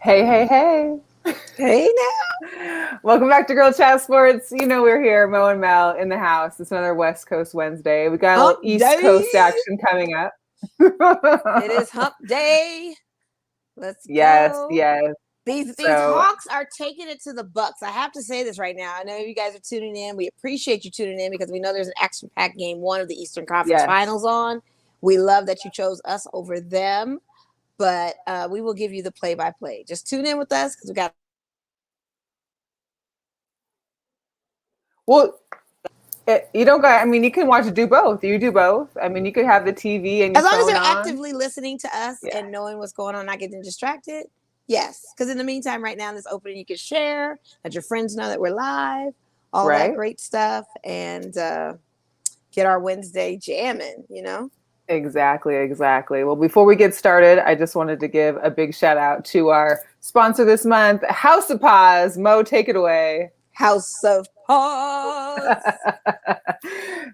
Hey, hey, hey. Hey now. Welcome back to Girl Chat Sports. You know we're here, Mo and Mel in the house. It's another West Coast Wednesday. We got a little Hump East day. Coast action coming up. It is hump day. Let's Yes, go. yes. These So, Hawks are taking it to the Bucks. I have to say this right now. I know you guys are tuning in. We appreciate you tuning in because we know there's an action-packed game one of the Eastern Conference yes. Finals on. We love that you chose us over them, but we will give you the play-by-play. Just tune in with us because we got. Well, you don't got, I mean, you can do both. You do both. I mean, you could have the TV and your As long as phone they're on. actively listening to us Yeah. and knowing what's going on, not getting distracted. Yes, because in the meantime, right now in this opening, you can share, let your friends know that we're live, all that Right? great stuff, and get our Wednesday jamming. Exactly, exactly. Well, before we get started, I just wanted to give a big shout out to our sponsor this month, House of Paws. Mo, take it away. House of Paws.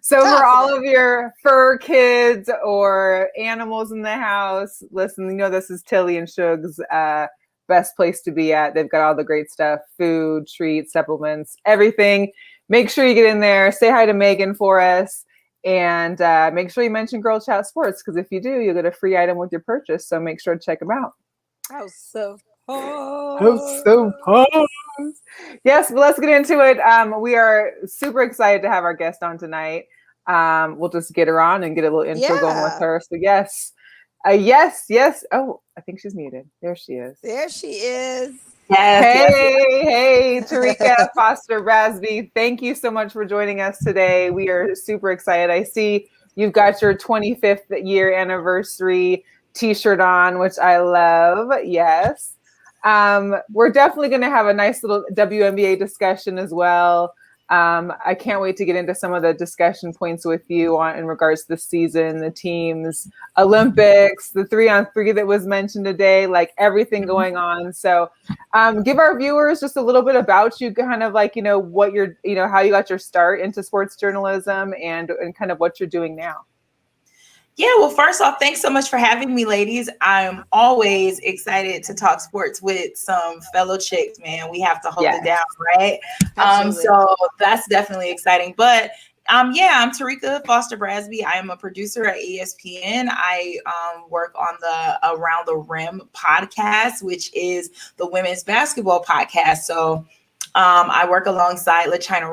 So, for Toss it all up. of your fur kids or animals in the house, listen, you know, this is Tilly and Shug's best place to be at. They've got all the great stuff: food, treats, supplements, everything. Make sure you get in there. Say hi to Megan for us. And make sure you mention Girl Chat Sports, because if you do, you'll get a free item with your purchase. So make sure to check them out. House of Paws. House of Paws. Yes, but let's get into it. We are super excited to have our guest on tonight. We'll just get her on and get a little intro going with Yeah, her. So yes, yes. Oh, I think she's muted. There she is. there she is. Yes, yes, yes. Hey, Terrika Foster-Brasby. Thank you so much for joining us today. We are super excited. I see you've got your 25th year anniversary t-shirt on, which I love. Yes. We're definitely going to have a nice little WNBA discussion as well. I can't wait to get into some of the discussion points with you on in regards to the season, the teams, Olympics, the 3-on-3 that was mentioned today, like everything going on. So give our viewers just a little bit about you, kind of like, what you're, how you got your start into sports journalism and kind of what you're doing now. Yeah, well, first off, thanks so much for having me, ladies. I'm always excited to talk sports with some fellow chicks, man. We have to hold it down, right? Absolutely. So that's definitely exciting. But yeah, I'm Terrika Foster-Brasby. I am a producer at ESPN. I work on the Around the Rim podcast, which is the women's basketball podcast. So I work alongside LaChina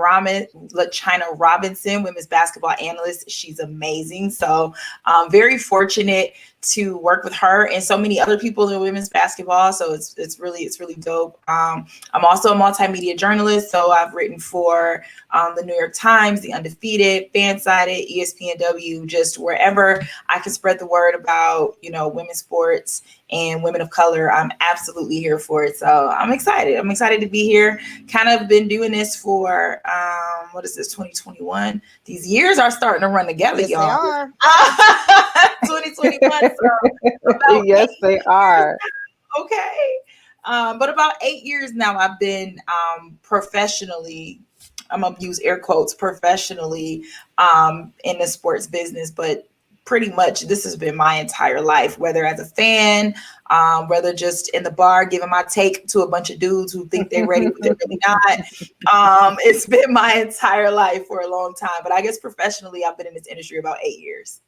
Robinson, women's basketball analyst. She's amazing. So I'm very fortunate to work with her and so many other people in women's basketball. So it's really dope. I'm also a multimedia journalist. So I've written for the New York Times, The Undefeated, Fansided, ESPNW, just wherever I can spread the word about, women's sports and women of color. I'm absolutely here for it. So I'm excited. I'm excited to be here. Kind of been doing this for, 2021? These years are starting to run together, Yes, y'all. they are. 2021. So yes, they are. Okay. But about 8 years now, I've been professionally, I'm going to use air quotes, professionally in the sports business, but pretty much this has been my entire life, whether as a fan, whether just in the bar giving my take to a bunch of dudes who think they're ready, but they're really not. It's been my entire life for a long time. But I guess professionally, I've been in this industry about 8 years.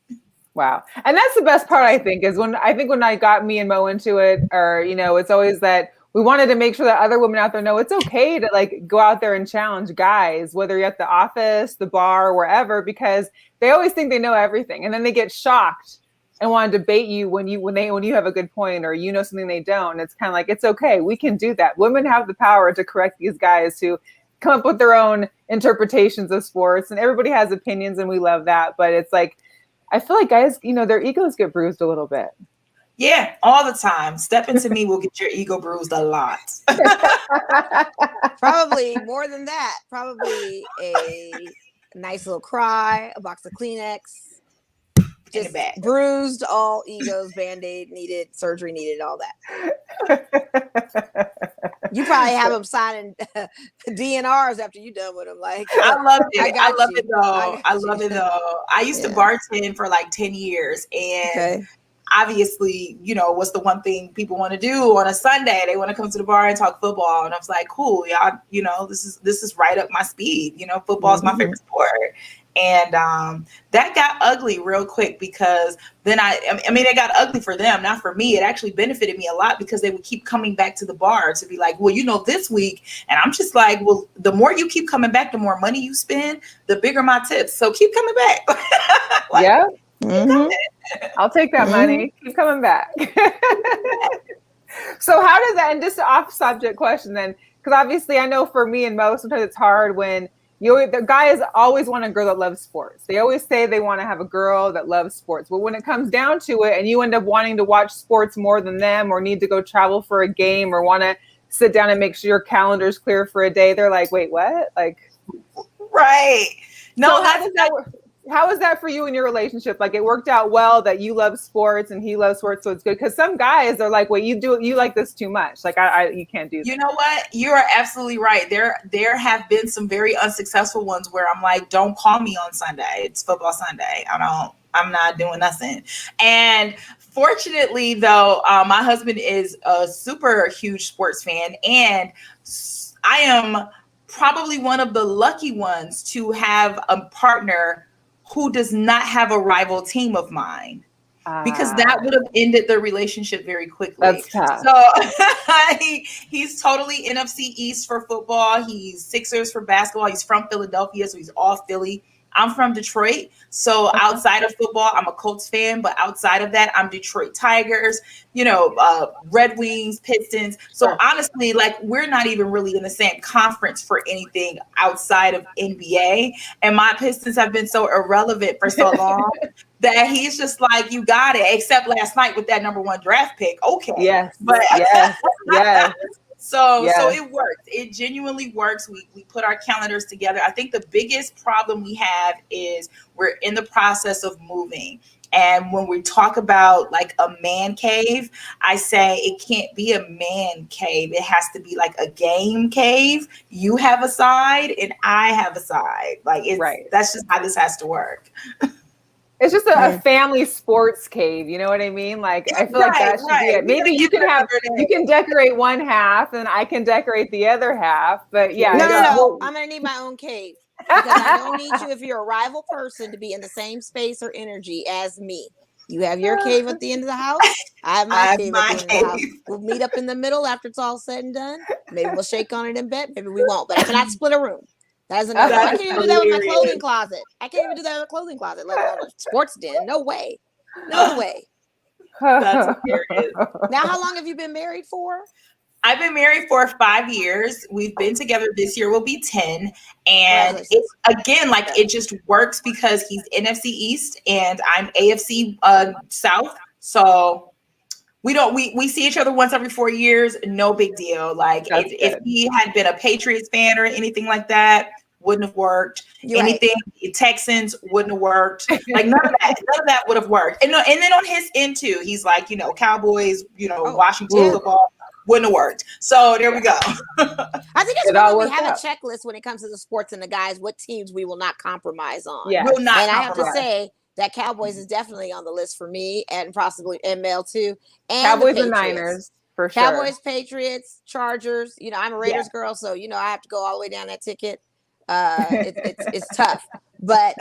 Wow. And that's the best part, I think, is when I got me and Mo into it, or, it's always that we wanted to make sure that other women out there know it's okay to like go out there and challenge guys, whether you're at the office, the bar, wherever, because they always think they know everything. And then they get shocked and want to debate you when you have a good point or something they don't. And it's kind of like, it's okay. We can do that. Women have the power to correct these guys who come up with their own interpretations of sports, and everybody has opinions and we love that. But it's like, I feel like guys, their egos get bruised a little bit. Yeah, all the time. Step into me will get your ego bruised a lot. Probably more than that. Probably a nice little cry, a box of Kleenex. Just bruised, all egos, Band-Aid needed, surgery needed, all that. You probably have them signing DNRs after you done with them. Like, I love it. I love you. it though. I love it though. I used to bartend for like 10 years, and obviously, what's the one thing people want to do on a Sunday? They want to come to the bar and talk football. And I was like, cool, y'all, this is right up my speed. Football is my favorite sport. And that got ugly real quick, because then it got ugly for them, not for me. It actually benefited me a lot, because they would keep coming back to the bar to be like, well, this week. And I'm just like, well, the more you keep coming back, the more money you spend, the bigger my tips. So keep coming back. Yeah. I'll take that money. Keep coming back. So how does that, and just an off subject question then, because obviously I know for me and Mo, sometimes it's hard when the guys always want a girl that loves sports. They always say they want to have a girl that loves sports. But when it comes down to it, and you end up wanting to watch sports more than them, or need to go travel for a game, or want to sit down and make sure your calendar's clear for a day, they're like, wait, what? Like, right. No, so how is that for you in your relationship? Like, it worked out well that you love sports and he loves sports, so it's good. Because some guys are like, wait, you like this too much. Like, you can't do that. You know what? You are absolutely right. There have been some very unsuccessful ones where I'm like, don't call me on Sunday. It's football Sunday. I'm not doing nothing. And fortunately, though, my husband is a super huge sports fan, and I am probably one of the lucky ones to have a partner who does not have a rival team of mine, because that would have ended the relationship very quickly. That's tough. So he's totally NFC East for football. He's Sixers for basketball. He's from Philadelphia, so he's all Philly. I'm from Detroit. So outside of football, I'm a Colts fan, but outside of that, I'm Detroit Tigers, Red Wings, Pistons. So honestly, like, we're not even really in the same conference for anything outside of NBA. And my Pistons have been so irrelevant for so long that he's just like, you got it, except last night with that number 1 draft pick. Okay. Yes. But yes. So it works. It genuinely works. We put our calendars together. I think the biggest problem we have is we're in the process of moving. And when we talk about like a man cave, I say it can't be a man cave. It has to be like a game cave. You have a side and I have a side. Like, that's just how this has to work. It's just a family sports cave. You know what I mean? Like, I feel like that should be it. Maybe you can decorate one half and I can decorate the other half. But yeah. No. I'm going to need my own cave, because I don't need you, if you're a rival person, to be in the same space or energy as me. You have your cave at the end of the house. I have my cave at the end of the house. We'll meet up in the middle after it's all said and done. Maybe we'll shake on it in bed. Maybe we won't. But I cannot split a room. That's another. I can't even do that with my clothing closet. Let alone a sports den. No way. That's hilarious. Now, how long have you been married for? I've been married for 5 years. We've been together. This year will be 10. And it's, again, like, it just works because he's NFC East and I'm AFC South. So we see each other once every 4 years. No big deal. Like, if he had been a Patriots fan or anything like that, wouldn't have worked. Texans wouldn't have worked. Like, none of that would have worked. And then on his end too, he's like, Cowboys, Washington football. Wouldn't have worked. So there we go. I think it's good we have a checklist when it comes to the sports and the guys, what teams we will not compromise on. Yeah. Will not and I have to say that Cowboys is definitely on the list for me, and possibly ML too. And Cowboys and Niners for sure. Cowboys, Patriots, Chargers. I'm a Raiders girl, so I have to go all the way down that ticket. It's tough. But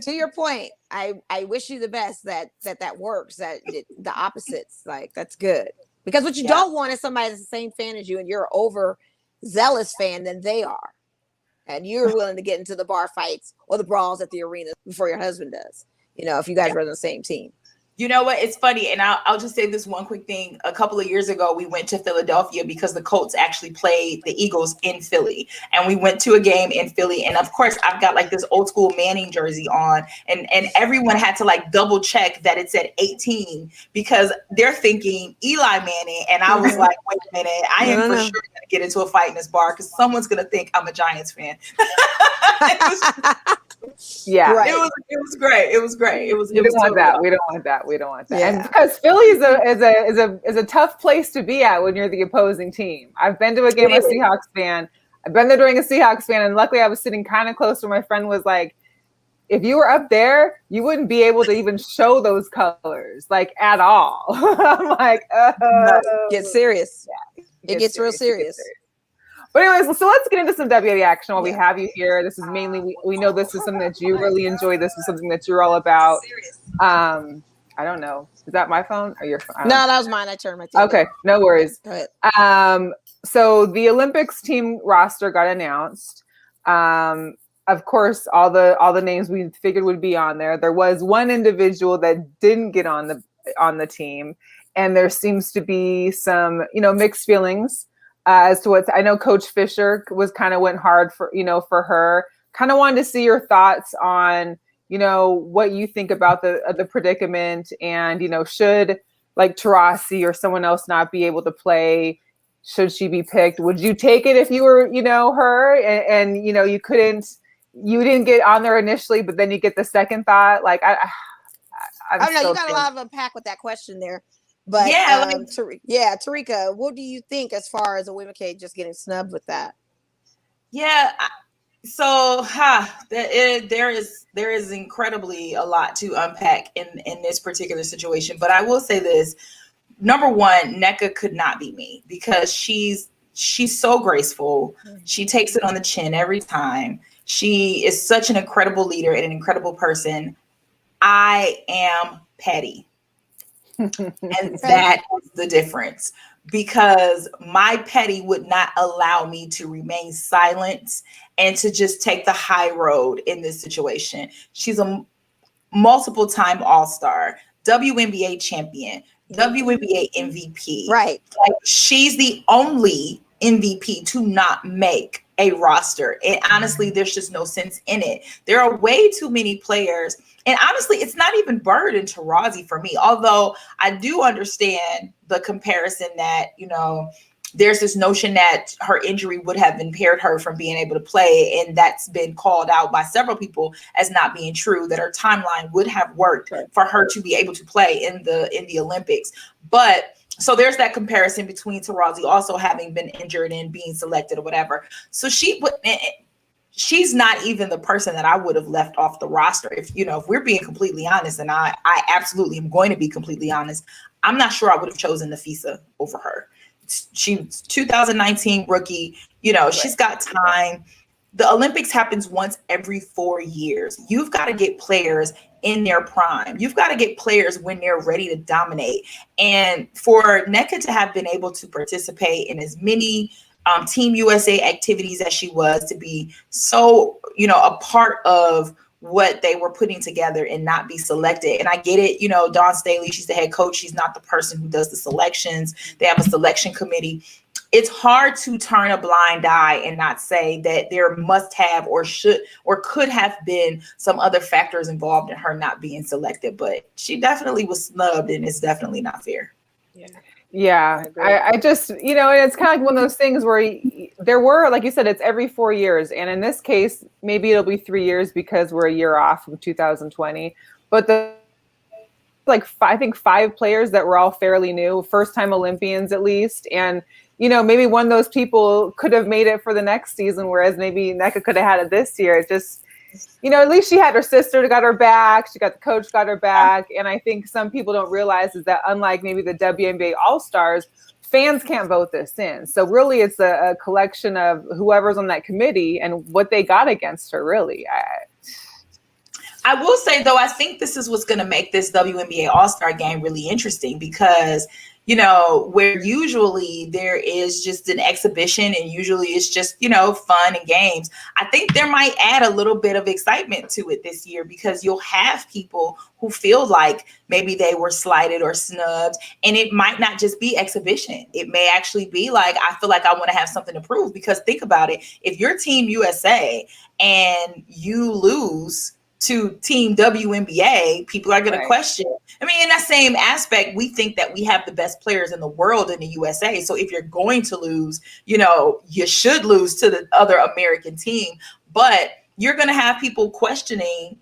to your point, I wish you the best that works, that the opposites, like, that's good. Because what you don't want is somebody that's the same fan as you and you're an overzealous fan than they are. And you're willing to get into the bar fights or the brawls at the arena before your husband does, if you guys were on the same team. You know what? It's funny. And I'll just say this one quick thing. A couple of years ago, we went to Philadelphia because the Colts actually played the Eagles in Philly. And we went to a game in Philly. And of course, I've got like this old school Manning jersey on. And everyone had to like double check that it said 18 because they're thinking Eli Manning. And I was like, wait a minute. I am for sure going to get into a fight in this bar because someone's going to think I'm a Giants fan. Yeah, right. It was great. We don't want that. Yeah. And because Philly is a tough place to be at when you're the opposing team. I've been to a game of Seahawks fan. I've been there during a Seahawks fan, and luckily I was sitting kind of close where my friend was like, if you were up there, you wouldn't be able to even show those colors like at all. I'm like, Get serious. Yeah, It gets real serious. But anyways, so let's get into some WNBA action while we have you here. This is mainly, we know this is something that you really enjoy. This is something that you're all about. I don't know. Is that my phone or your phone? No, that was mine. I turned my thing Okay, down. no worries. Go ahead. So the Olympics team roster got announced. Of course, all the names we figured would be on there. There was one individual that didn't get on the team, and there seems to be some, mixed feelings as to what I know. Coach Fisher went hard for her. Kind of wanted to see your thoughts on, what you think about the predicament, and should like Taurasi or someone else not be able to play? Should she be picked? Would you take it if you were, her, and you didn't get on there initially, but then you get the second thought? Like you got a lot of unpack with that question there. But Terrika, what do you think as far as a women cage just getting snubbed with that? Yeah. So there is incredibly a lot to unpack in this particular situation. But I will say this. Number one, Nneka could not be me because she's so graceful. She takes it on the chin every time. She is such an incredible leader and an incredible person. I am petty. And that is the difference, because my petty would not allow me to remain silent and to just take the high road in this situation. She's a multiple time All-Star, WNBA champion, WNBA MVP. Right. Like, she's the only MVP to not make a roster. And honestly, there's just no sense in it. There are way too many players. And honestly, it's not even Bird and Taurasi for me, although I do understand the comparison that, there's this notion that her injury would have impaired her from being able to play. And that's been called out by several people as not being true, that her timeline would have worked for her to be able to play in the Olympics. But so there's that comparison between Taurasi also having been injured and being selected or whatever. So she's not even the person that I would have left off the roster. If we're being completely honest, and I absolutely am going to be completely honest, I'm not sure I would have chosen Nafisa over her. She's 2019 rookie. She's got time. The Olympics happens once every 4 years. You've got to get players in their prime. You've got to get players when they're ready to dominate. And for Nneka to have been able to participate in as many Team USA activities as she was, to be so, a part of what they were putting together and not be selected. And I get it, Dawn Staley, she's the head coach. She's not the person who does the selections. They have a selection committee. It's hard to turn a blind eye and not say that there must have or should or could have been some other factors involved in her not being selected. But she definitely was snubbed, and it's definitely not fair. Yeah, I just, and it's kind of like one of those things where there were, like you said, it's every 4 years. And in this case, maybe it'll be 3 years because we're a year off from 2020. But I think 5 players that were all fairly new, first-time Olympians at least. And, maybe one of those people could have made it for the next season, whereas maybe Nneka could have had it this year. It just, at least she had her sister got her back. She got the coach got her back. And I think some people don't realize is that unlike maybe the WNBA All-Stars, fans can't vote this in. So really it's a collection of whoever's on that committee and what they got against her, really. I will say, though, I think this is what's going to make this WNBA All-Star game really interesting, because where usually there is just an exhibition and usually it's just, fun and games. I think there might add a little bit of excitement to it this year, because you'll have people who feel like maybe they were slighted or snubbed, and it might not just be exhibition. It may actually be like, I feel like I want to have something to prove, because think about it. If you're Team USA and you lose to Team WNBA, people are going to question. I mean, in that same aspect, we think that we have the best players in the world in the USA. So if you're going to lose, you should lose to the other American team. But you're going to have people questioning,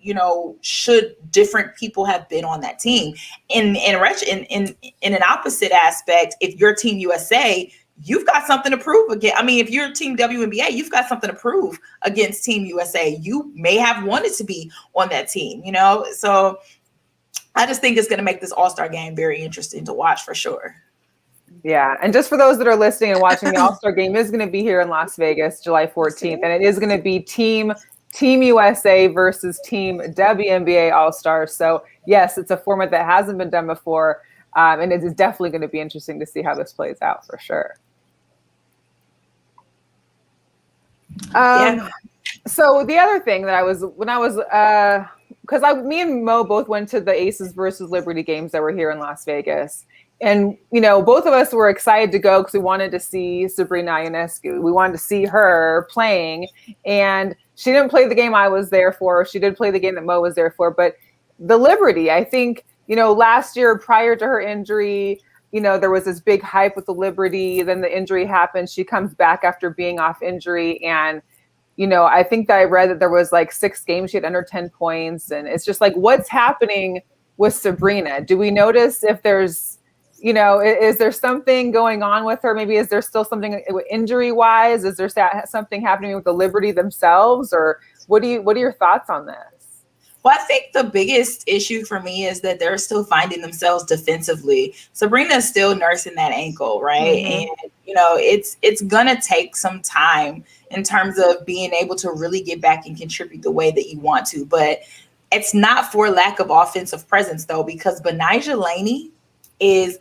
should different people have been on that team? In an opposite aspect, if you're Team USA, you've got something to prove again. I mean, if you're Team WNBA, you've got something to prove against Team USA. You may have wanted to be on that team, you know? So I just think it's going to make this All-Star game very interesting to watch for sure. Yeah. And just for those that are listening and watching, the All-Star game is going to be here in Las Vegas, July 14th. And it is going to be Team USA versus Team WNBA All-Stars. So yes, it's a format that hasn't been done before. And it is definitely going to be interesting to see how this plays out for sure. So the other thing that because me and Mo both went to the Aces versus Liberty games that were here in Las Vegas. And, you know, both of us were excited to go because we wanted to see Sabrina Ionescu. We wanted to see her playing. And she didn't play the game I was there for. She did play the game that Mo was there for. But the Liberty, I think, you know, last year prior to her injury, you know, there was this big hype with the Liberty. Then the injury happened. She comes back after being off injury. And, you know, I think that I read that there was like 6 games she had under 10 points. And it's just like, what's happening with Sabrina? Do we notice if there's, you know, is there something going on with her? Maybe is there still something injury-wise? Is there something happening with the Liberty themselves? Or what are your thoughts on this? Well, I think the biggest issue for me is that they're still finding themselves defensively. Sabrina is still nursing that ankle, right? Mm-hmm. And, you know, it's going to take some time in terms of being able to really get back and contribute the way that you want to. But it's not for lack of offensive presence, though, because Benijah Laney is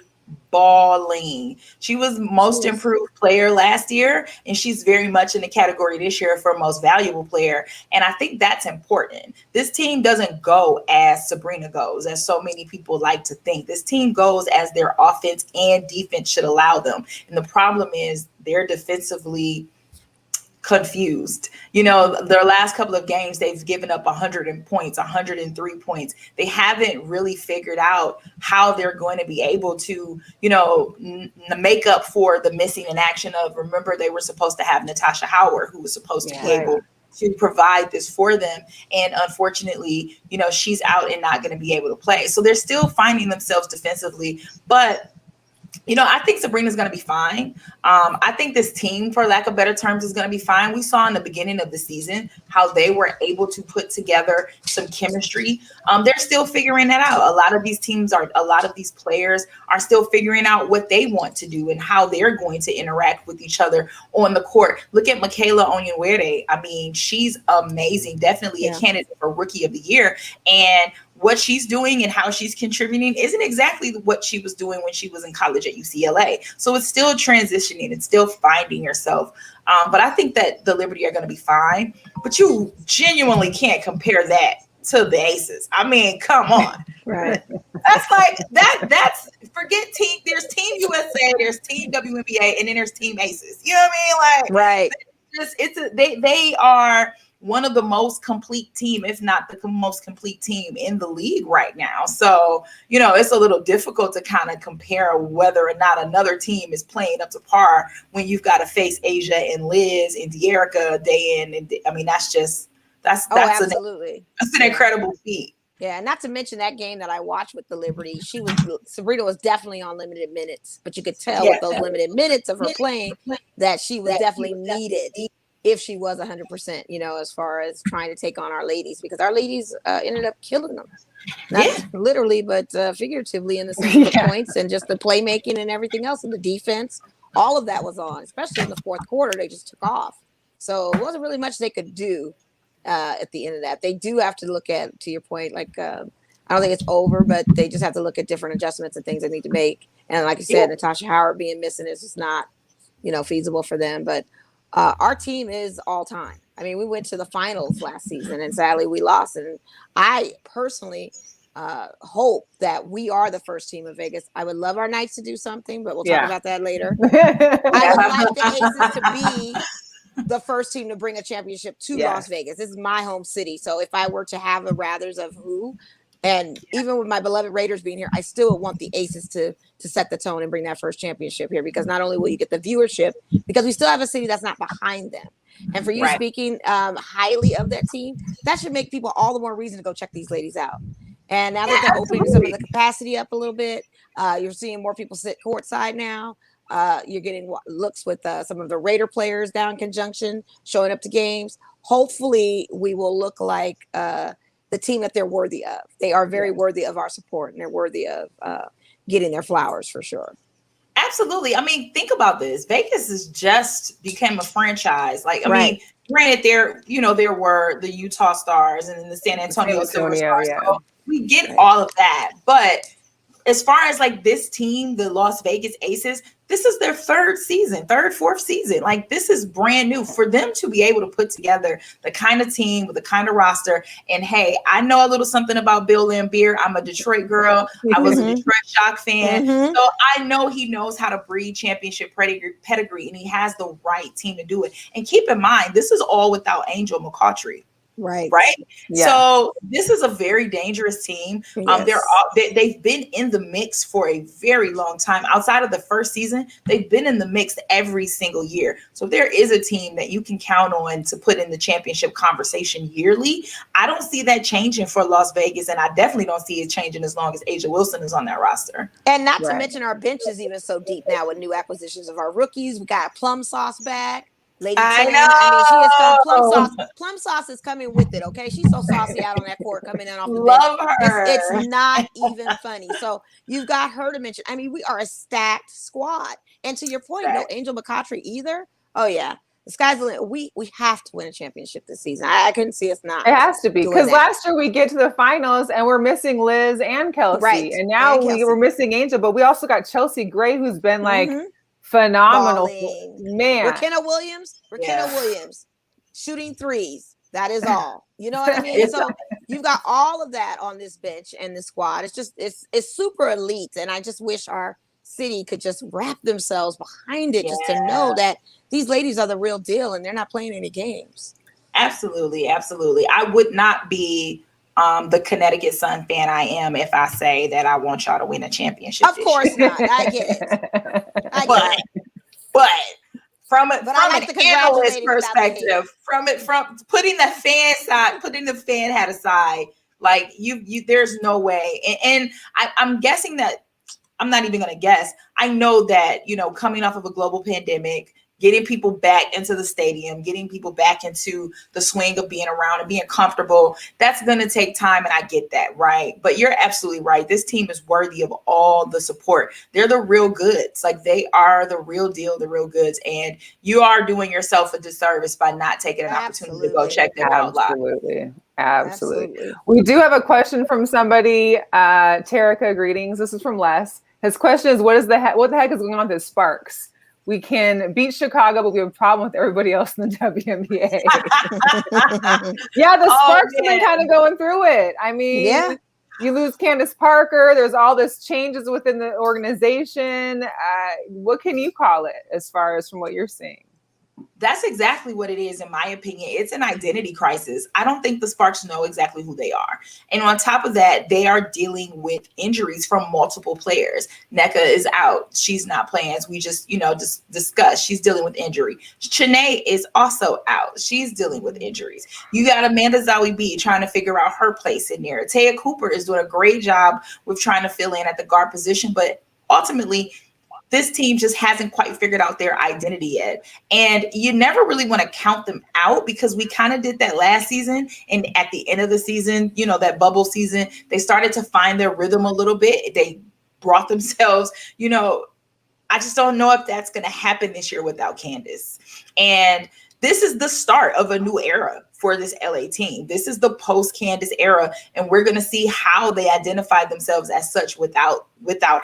balling. She was most improved player last year, and she's very much in the category this year for most valuable player. And I think that's important. This team doesn't go as Sabrina goes, as so many people like to think. This team goes as their offense and defense should allow them. And the problem is they're defensively confused. You know, their last couple of games, they've given up 100 points, 103 points. They haven't really figured out how they're going to be able to, you know, make up for the missing in action of, remember, they were supposed to have Natasha Howard, who was supposed to be able to provide this for them. And unfortunately, you know, she's out and not going to be able to play. So they're still finding themselves defensively, but you know, I think Sabrina's going to be fine. I think this team, for lack of better terms, is going to be fine. We saw in the beginning of the season how they were able to put together some chemistry. They're still figuring that out. A lot of these players are still figuring out what they want to do and how they're going to interact with each other on the court. Look at Michaela Onyenwere. I mean, she's amazing. Definitely a candidate for Rookie of the Year. And what she's doing and how she's contributing isn't exactly what she was doing when she was in college at UCLA. So it's still transitioning. It's still finding yourself. But I think that the Liberty are going to be fine. But you genuinely can't compare that to the Aces. I mean, come on. Right. That's like that's forget team. There's Team USA, there's Team WNBA, and then there's Team Aces. You know what I mean? Like, right. They are one of the most complete team, if not the most complete team in the league right now. So, you know, it's a little difficult to kind of compare whether or not another team is playing up to par when you've got to face Asia and Liz and Terrika day in. And I mean, that's absolutely. That's an incredible feat. Yeah, not to mention that game that I watched with the Liberty, Sabrina was definitely on limited minutes, but you could tell with those limited minutes of her playing that she was definitely needed if she was 100%, you know, as far as trying to take on our ladies, because our ladies ended up killing them. Not literally, but figuratively in the sense of the points and just the playmaking and everything else, and the defense. All of that was on, especially in the fourth quarter. They just took off. So it wasn't really much they could do at the end of that. They do have to look at, to your point, like, I don't think it's over, but they just have to look at different adjustments and things they need to make. And like you said, Natasha Howard being missing is just not, you know, feasible for them. But our team is all time. I mean, we went to the finals last season and sadly we lost. And I personally hope that we are the first team in Vegas. I would love our Knights to do something, but we'll talk about that later. I would like the Aces to be the first team to bring a championship to Las Vegas. This is my home city. So if I were to have a rathers of who, and even with my beloved Raiders being here, I still want the Aces to set the tone and bring that first championship here, because not only will you get the viewership, because we still have a city that's not behind them. And for you speaking highly of that team, that should make people all the more reason to go check these ladies out. And now that they're opening some of the capacity up a little bit, you're seeing more people sit courtside now. You're getting looks with some of the Raider players down in conjunction, showing up to games. Hopefully, we will look like the team that they're worthy of. They are very worthy of our support, and they're worthy of getting their flowers for sure. Absolutely. I mean, think about this. Vegas has just became a franchise. Like, I mean, granted, there were the Utah Stars and then the San Antonio Silver Stars. Yeah. So we get all of that. But as far as like this team, the Las Vegas Aces, this is their fourth season. Like, this is brand new for them to be able to put together the kind of team with the kind of roster. And hey, I know a little something about Bill Laimbeer. I'm a Detroit girl. I was a Detroit Shock fan. So I know he knows how to breed championship pedigree, and he has the right team to do it. And keep in mind, this is all without Angel McCoughtry. Right. Yeah. So this is a very dangerous team. They've been in the mix for a very long time. Outside of the first season, they've been in the mix every single year. So there is a team that you can count on to put in the championship conversation yearly. I don't see that changing for Las Vegas, and I definitely don't see it changing as long as A'ja Wilson is on that roster. And not to mention our bench is even so deep now with new acquisitions of our rookies. We got Plum Sauce back. Lady I Jen, know. I mean, she is some Plum Sauce. Plum Sauce is coming with it. Okay, she's so saucy out on that court, coming in off the Love bench. her. It's not even funny. So you've got her to mention. I mean, we are a stacked squad. And to your point, no Angel McCoughtry either. Oh yeah, the sky's the limit. We have to win a championship this season. I couldn't see us not. It has to be, because last year we get to the finals and we're missing Liz and Kelsey, right? And now we're missing Angel, but we also got Chelsea Gray, who's been like. Phenomenal. Man. Rakenna Williams shooting threes. That is all. You know what I mean? So you've got all of that on this bench and this squad. It's just it's super elite. And I just wish our city could just wrap themselves behind it, just to know that these ladies are the real deal and they're not playing any games. Absolutely. I would not be the Connecticut Sun fan I am if I say that I want y'all to win a championship. Of course not. I get it. But from an analyst perspective, from putting the fan hat aside, like you there's no way. And I'm guessing that I'm not even going to guess. I know that, coming off of a global pandemic, getting people back into the stadium, getting people back into the swing of being around and being comfortable, that's going to take time. And I get that, right? But you're absolutely right. This team is worthy of all the support. They're the real goods. Like, they are the real deal, the real goods. And you are doing yourself a disservice by not taking an opportunity to go check them out live. Absolutely. We do have a question from somebody. Terrika, greetings. This is from Les. His question is, what the heck is going on with the Sparks? We can beat Chicago, but we have a problem with everybody else in the WNBA. The Sparks have been kind of going through it. I mean, you lose Candace Parker. There's all this changes within the organization. What can you call it as far as from what you're seeing? That's exactly what it is, in my opinion. It's an identity crisis. I don't think the Sparks know exactly who they are. And on top of that, they are dealing with injuries from multiple players. Nneka is out. She's not playing, as we just discussed. She's dealing with injury. Chanae is also out. She's dealing with injuries. You got Amanda Zawi B trying to figure out her place in there. Taya Cooper is doing a great job with trying to fill in at the guard position, but ultimately, this team just hasn't quite figured out their identity yet. And you never really want to count them out, because we kind of did that last season. And at the end of the season, that bubble season, they started to find their rhythm a little bit. They brought themselves, I just don't know if that's going to happen this year without Candace. And this is the start of a new era for this LA team. This is the post-Candace era, and we're going to see how they identify themselves as such without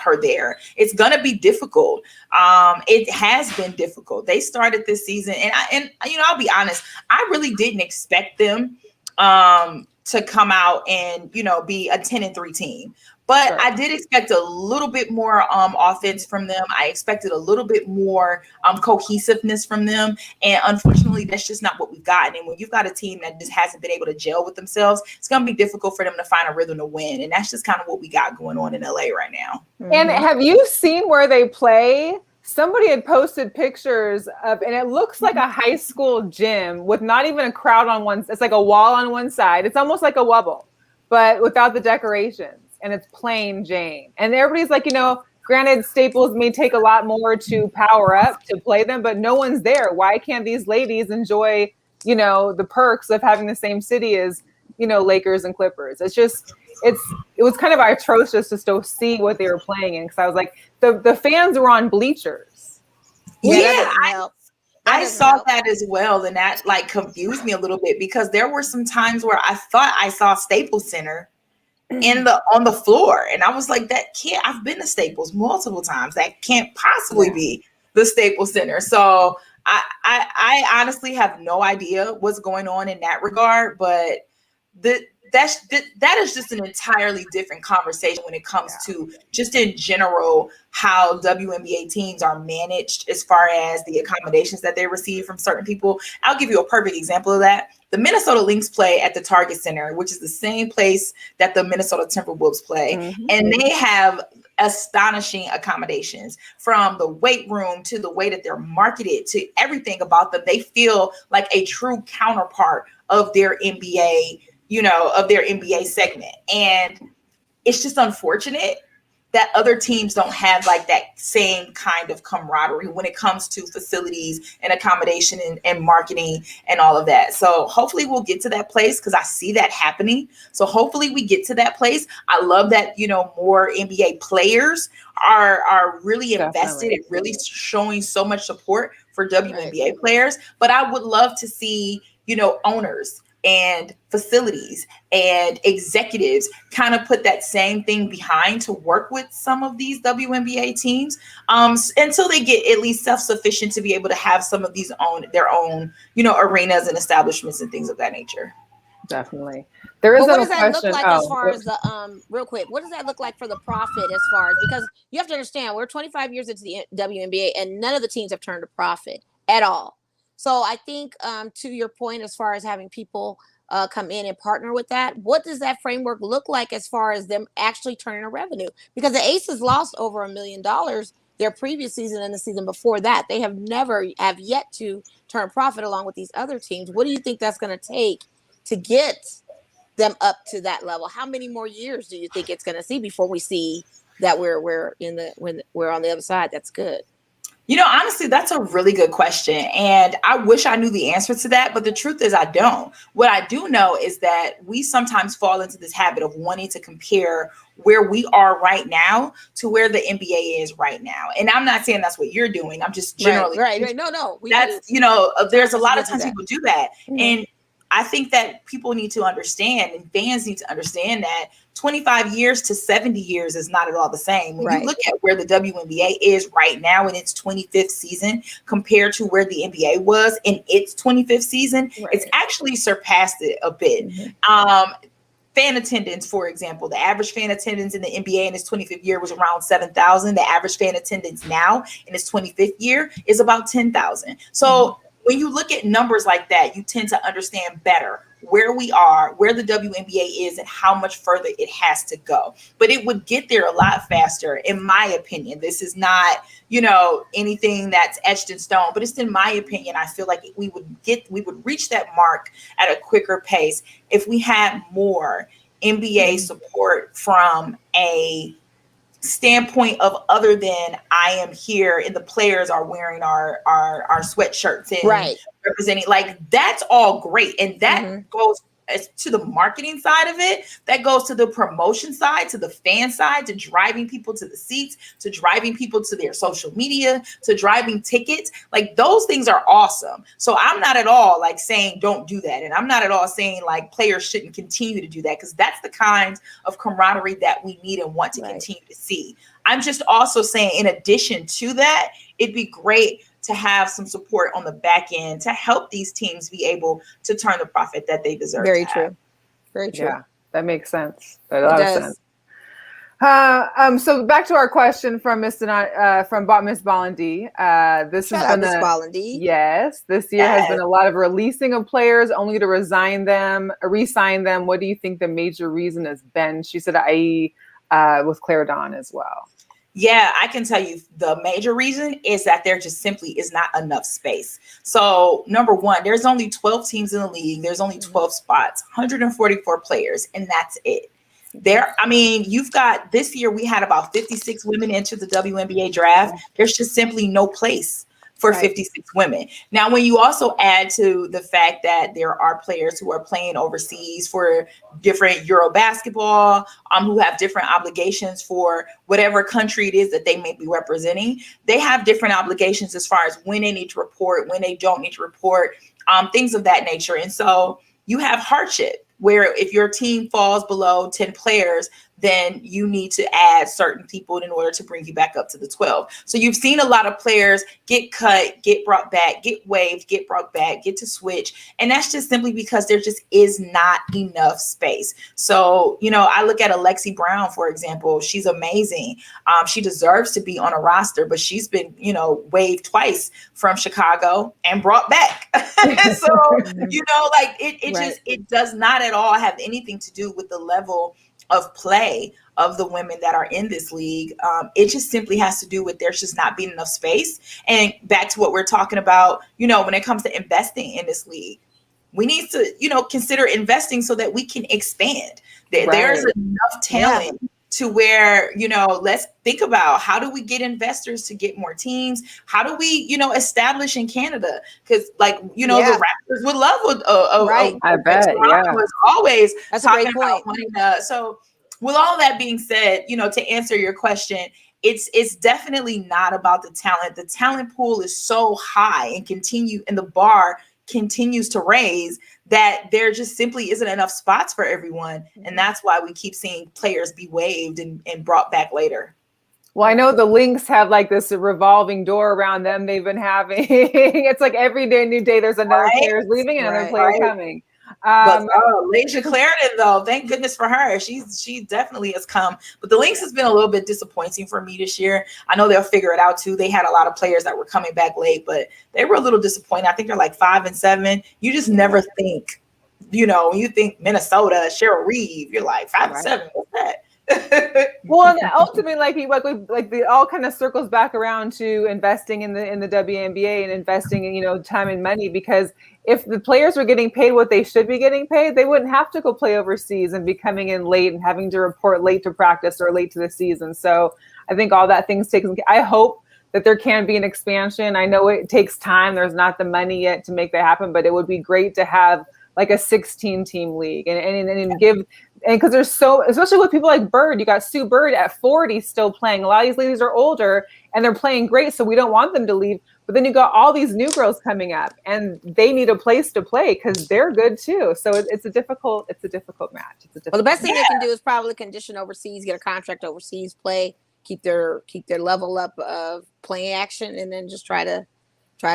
her there. It's going to be difficult. It has been difficult. They started this season, and I'll be honest, I really didn't expect them to come out and be a 10-3 team. But sure. I did expect a little bit more offense from them. I expected a little bit more cohesiveness from them. And unfortunately, that's just not what we've gotten. And when you've got a team that just hasn't been able to gel with themselves, it's going to be difficult for them to find a rhythm to win. And that's just kind of what we got going on in LA right now. Mm-hmm. And have you seen where they play? Somebody had posted pictures of, and it looks like a high school gym with not even a crowd on one. It's like a wall on one side. It's almost like a Wubble, but without the decorations. And it's plain Jane. And everybody's like, granted, Staples may take a lot more to power up to play them, but no one's there. Why can't these ladies enjoy, the perks of having the same city as, Lakers and Clippers? It was kind of atrocious just to see what they were playing in, because I was like, the fans were on bleachers. Yeah, I saw that as well, and that confused me a little bit, because there were some times where I thought I saw Staples Center on the floor, and I was like, that can't. I've been to Staples multiple times. That can't possibly be the Staples Center. So I honestly have no idea what's going on in that regard, but that is just an entirely different conversation when it comes to just in general how WNBA teams are managed as far as the accommodations that they receive from certain people. I'll give you a perfect example of that. The Minnesota Lynx play at the Target Center, which is the same place that the Minnesota Timberwolves play. Mm-hmm. And they have astonishing accommodations, from the weight room to the way that they're marketed to everything about them. They feel like a true counterpart of their NBA, of their NBA segment. And it's just unfortunate that other teams don't have that same kind of camaraderie when it comes to facilities and accommodation and marketing and all of that. So hopefully we'll get to that place, because I see that happening. So hopefully we get to that place. I love that, more NBA players are really invested and really showing so much support for WNBA players. But I would love to see, owners and facilities and executives kind of put that same thing behind to work with some of these WNBA teams until they get at least self-sufficient to be able to have some of these their own arenas and establishments and things of that nature. Definitely. There is what does that look like as far as the real quick, what does that look like for the profit, as far as, because you have to understand, we're 25 years into the WNBA and none of the teams have turned a profit at all. So I think to your point, as far as having people come in and partner with that, what does that framework look like as far as them actually turning a revenue? Because the Aces lost over $1 million their previous season and the season before that. They have yet to turn a profit along with these other teams. What do you think that's going to take to get them up to that level? How many more years do you think it's going to see before we see that we're when we're on the other side? That's good. Honestly, that's a really good question. And I wish I knew the answer to that. But the truth is, I don't. What I do know is that we sometimes fall into this habit of wanting to compare where we are right now to where the NBA is right now. And I'm not saying that's what you're doing. I'm just generally. Right. No. That's, there's a lot of times people do that. Mm-hmm. And I think that people need to understand, and fans need to understand, that 25 years to 70 years is not at all the same. When you look at where the WNBA is right now in its 25th season compared to where the NBA was in its 25th season, it's actually surpassed it a bit. Mm-hmm. Fan attendance, for example, the average fan attendance in the NBA in its 25th year was around 7,000. The average fan attendance now in its 25th year is about 10,000. So when you look at numbers like that, you tend to understand better where we are, where the WNBA is, and how much further it has to go. But it would get there a lot faster, in my opinion. This is not, anything that's etched in stone, but it's in my opinion. I feel like we would reach that mark at a quicker pace if we had more NBA support from a standpoint of other than I am here and the players are wearing our sweatshirts and representing, that's all great. And that goes to the marketing side of it. That goes to the promotion side, to the fan side, to driving people to the seats, to driving people to their social media, to driving tickets. Those things are awesome. So I'm not at all saying don't do that. And I'm not at all saying players shouldn't continue to do that, because that's the kind of camaraderie that we need and want to continue to see. I'm just also saying, in addition to that, it'd be great to have some support on the back end to help these teams be able to turn the profit that they deserve. Very true. Very true. Yeah, that makes sense. A lot of sense. So back to our question from Miss Bolandi. This year has been a lot of releasing of players only to re-sign them. What do you think the major reason has been? She said, i.e., with Claire Dawn as well. Yeah, I can tell you the major reason is that there just simply is not enough space. So number one, there's only 12 teams in the league. There's only 12 spots, 144 players, and that's it. You've got this year, we had about 56 women enter the WNBA draft. There's just simply no place for 56 women. Now, when you also add to the fact that there are players who are playing overseas for different Euro basketball, who have different obligations for whatever country it is that they may be representing, they have different obligations as far as when they need to report, when they don't need to report, things of that nature. And so you have hardship, where if your team falls below 10 players, then you need to add certain people in order to bring you back up to the 12. So you've seen a lot of players get cut, get brought back, get waived, get brought back, get to switch. And that's just simply because there just is not enough space. So, I look at Alexi Brown, for example. She's amazing. She deserves to be on a roster, but she's been, waived twice from Chicago and brought back. So, it does not at all have anything to do with the level of play of the women that are in this league. It just simply has to do with there's just not being enough space. And back to what we're talking about, when it comes to investing in this league, we need to, consider investing so that we can expand. There's enough talent to where, let's think about how do we get investors to get more teams? How do we, establish in Canada? Because the Raptors would love I bet. Yeah. Was always that's talking a great point. About so with all that being said, to answer your question, it's definitely not about the talent. The talent pool is so high and the bar continues to raise that there just simply isn't enough spots for everyone. And that's why we keep seeing players be waived and brought back later. Well, I know the Lynx have like this revolving door around them they've been having. It's like every day, new day, there's another player leaving and another player coming. But Lasia Clarendon, though, thank goodness for her. She definitely has come. But the Lynx has been a little bit disappointing for me this year. I know they'll figure it out too. They had a lot of players that were coming back late, but they were a little disappointed. I think they're like 5-7. You just never think, when you think Minnesota, Cheryl Reeve, you're like 5-7. What's that? Well, and ultimately, it all kind of circles back around to investing in the WNBA and investing in time and money, because if the players were getting paid what they should be getting paid, they wouldn't have to go play overseas and be coming in late and having to report late to practice or late to the season. So I think all that thing's taken. I hope that there can be an expansion. I know it takes time. There's not the money yet to make that happen, but it would be great to have like a 16-team league and give. And because there's especially with people like Bird, you got Sue Bird at 40 still playing. A lot of these ladies are older and they're playing great, so we don't want them to leave. But then you got all these new girls coming up, and they need a place to play because they're good too. So it's a difficult match. Well, the best thing they can do is probably condition overseas, get a contract overseas, play, keep their level up of playing action, and then just try to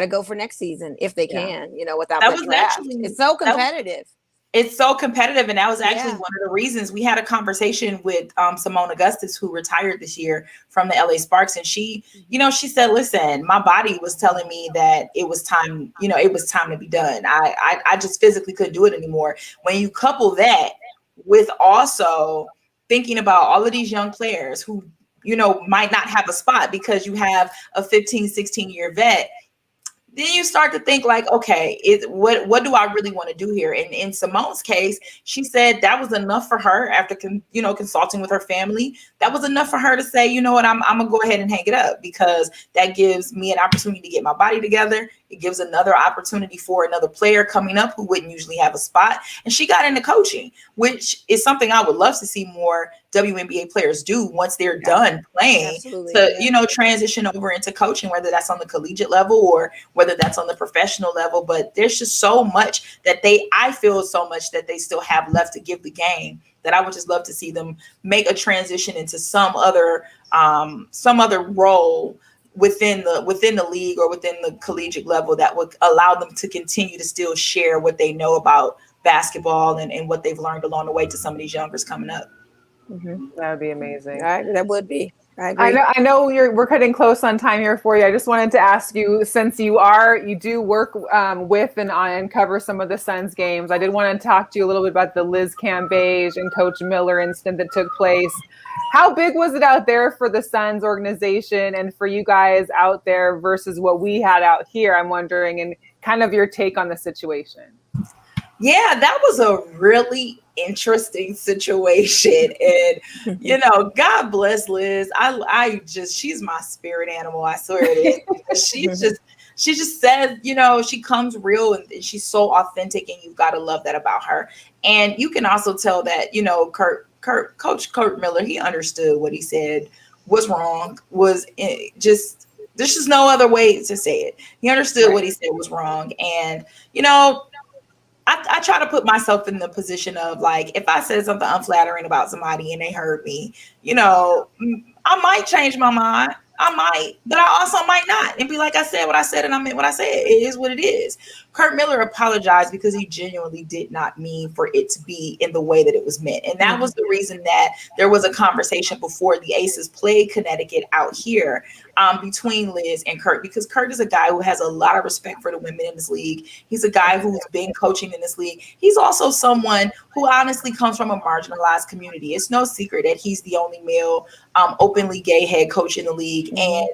go for next season if they can. Without that draft. It's so competitive. It's so competitive. And that was actually one of the reasons we had a conversation with Simone Augustus, who retired this year from the LA Sparks. And she, she said, listen, my body was telling me that it was time, it was time to be done. I just physically couldn't do it anymore. When you couple that with also thinking about all of these young players who, might not have a spot because you have a 15, 16-year vet, then you start to think like, okay, what do I really want to do here? And in Simone's case, she said that was enough for her after, consulting with her family. That was enough for her to say, I'm going to go ahead and hang it up, because that gives me an opportunity to get my body together. It gives another opportunity for another player coming up who wouldn't usually have a spot. And she got into coaching, which is something I would love to see more WNBA players do once they're done playing, to transition over into coaching, whether that's on the collegiate level or whether that's on the professional level. But there's just so much that I feel so much that they still have left to give the game, that I would just love to see them make a transition into some other role within the league or within the collegiate level that would allow them to continue to still share what they know about basketball and what they've learned along the way to some of these youngers coming up. Mm-hmm. That would be amazing. That would be. I agree. I know we're cutting close on time here for you. I just wanted to ask you, since you do work with and cover some of the Suns games, I did want to talk to you a little bit about the Liz Cambage and Coach Miller incident that took place. How big was it out there for the Suns organization and for you guys out there versus what we had out here? I'm wondering, and kind of your take on the situation. Yeah, that was a really interesting situation. And God bless Liz. I just, she's my spirit animal. I swear it is. Because she just says, she comes real and she's so authentic, and you've got to love that about her. And you can also tell that, Coach Kurt Miller, he understood what he said was wrong, just, there's just no other way to say it. He understood what he said was wrong. And, I try to put myself in the position of, like, if I said something unflattering about somebody and they heard me, I might change my mind. I might, but I also might not, and be like, I said what I said and I meant what I said. It is what it is. Kurt Miller apologized because he genuinely did not mean for it to be in the way that it was meant. And that was the reason that there was a conversation before the Aces played Connecticut out here, between Liz and Kurt, because Kurt is a guy who has a lot of respect for the women in this league. He's a guy who's been coaching in this league. He's also someone who honestly comes from a marginalized community. It's no secret that he's the only male openly gay head coach in the league. And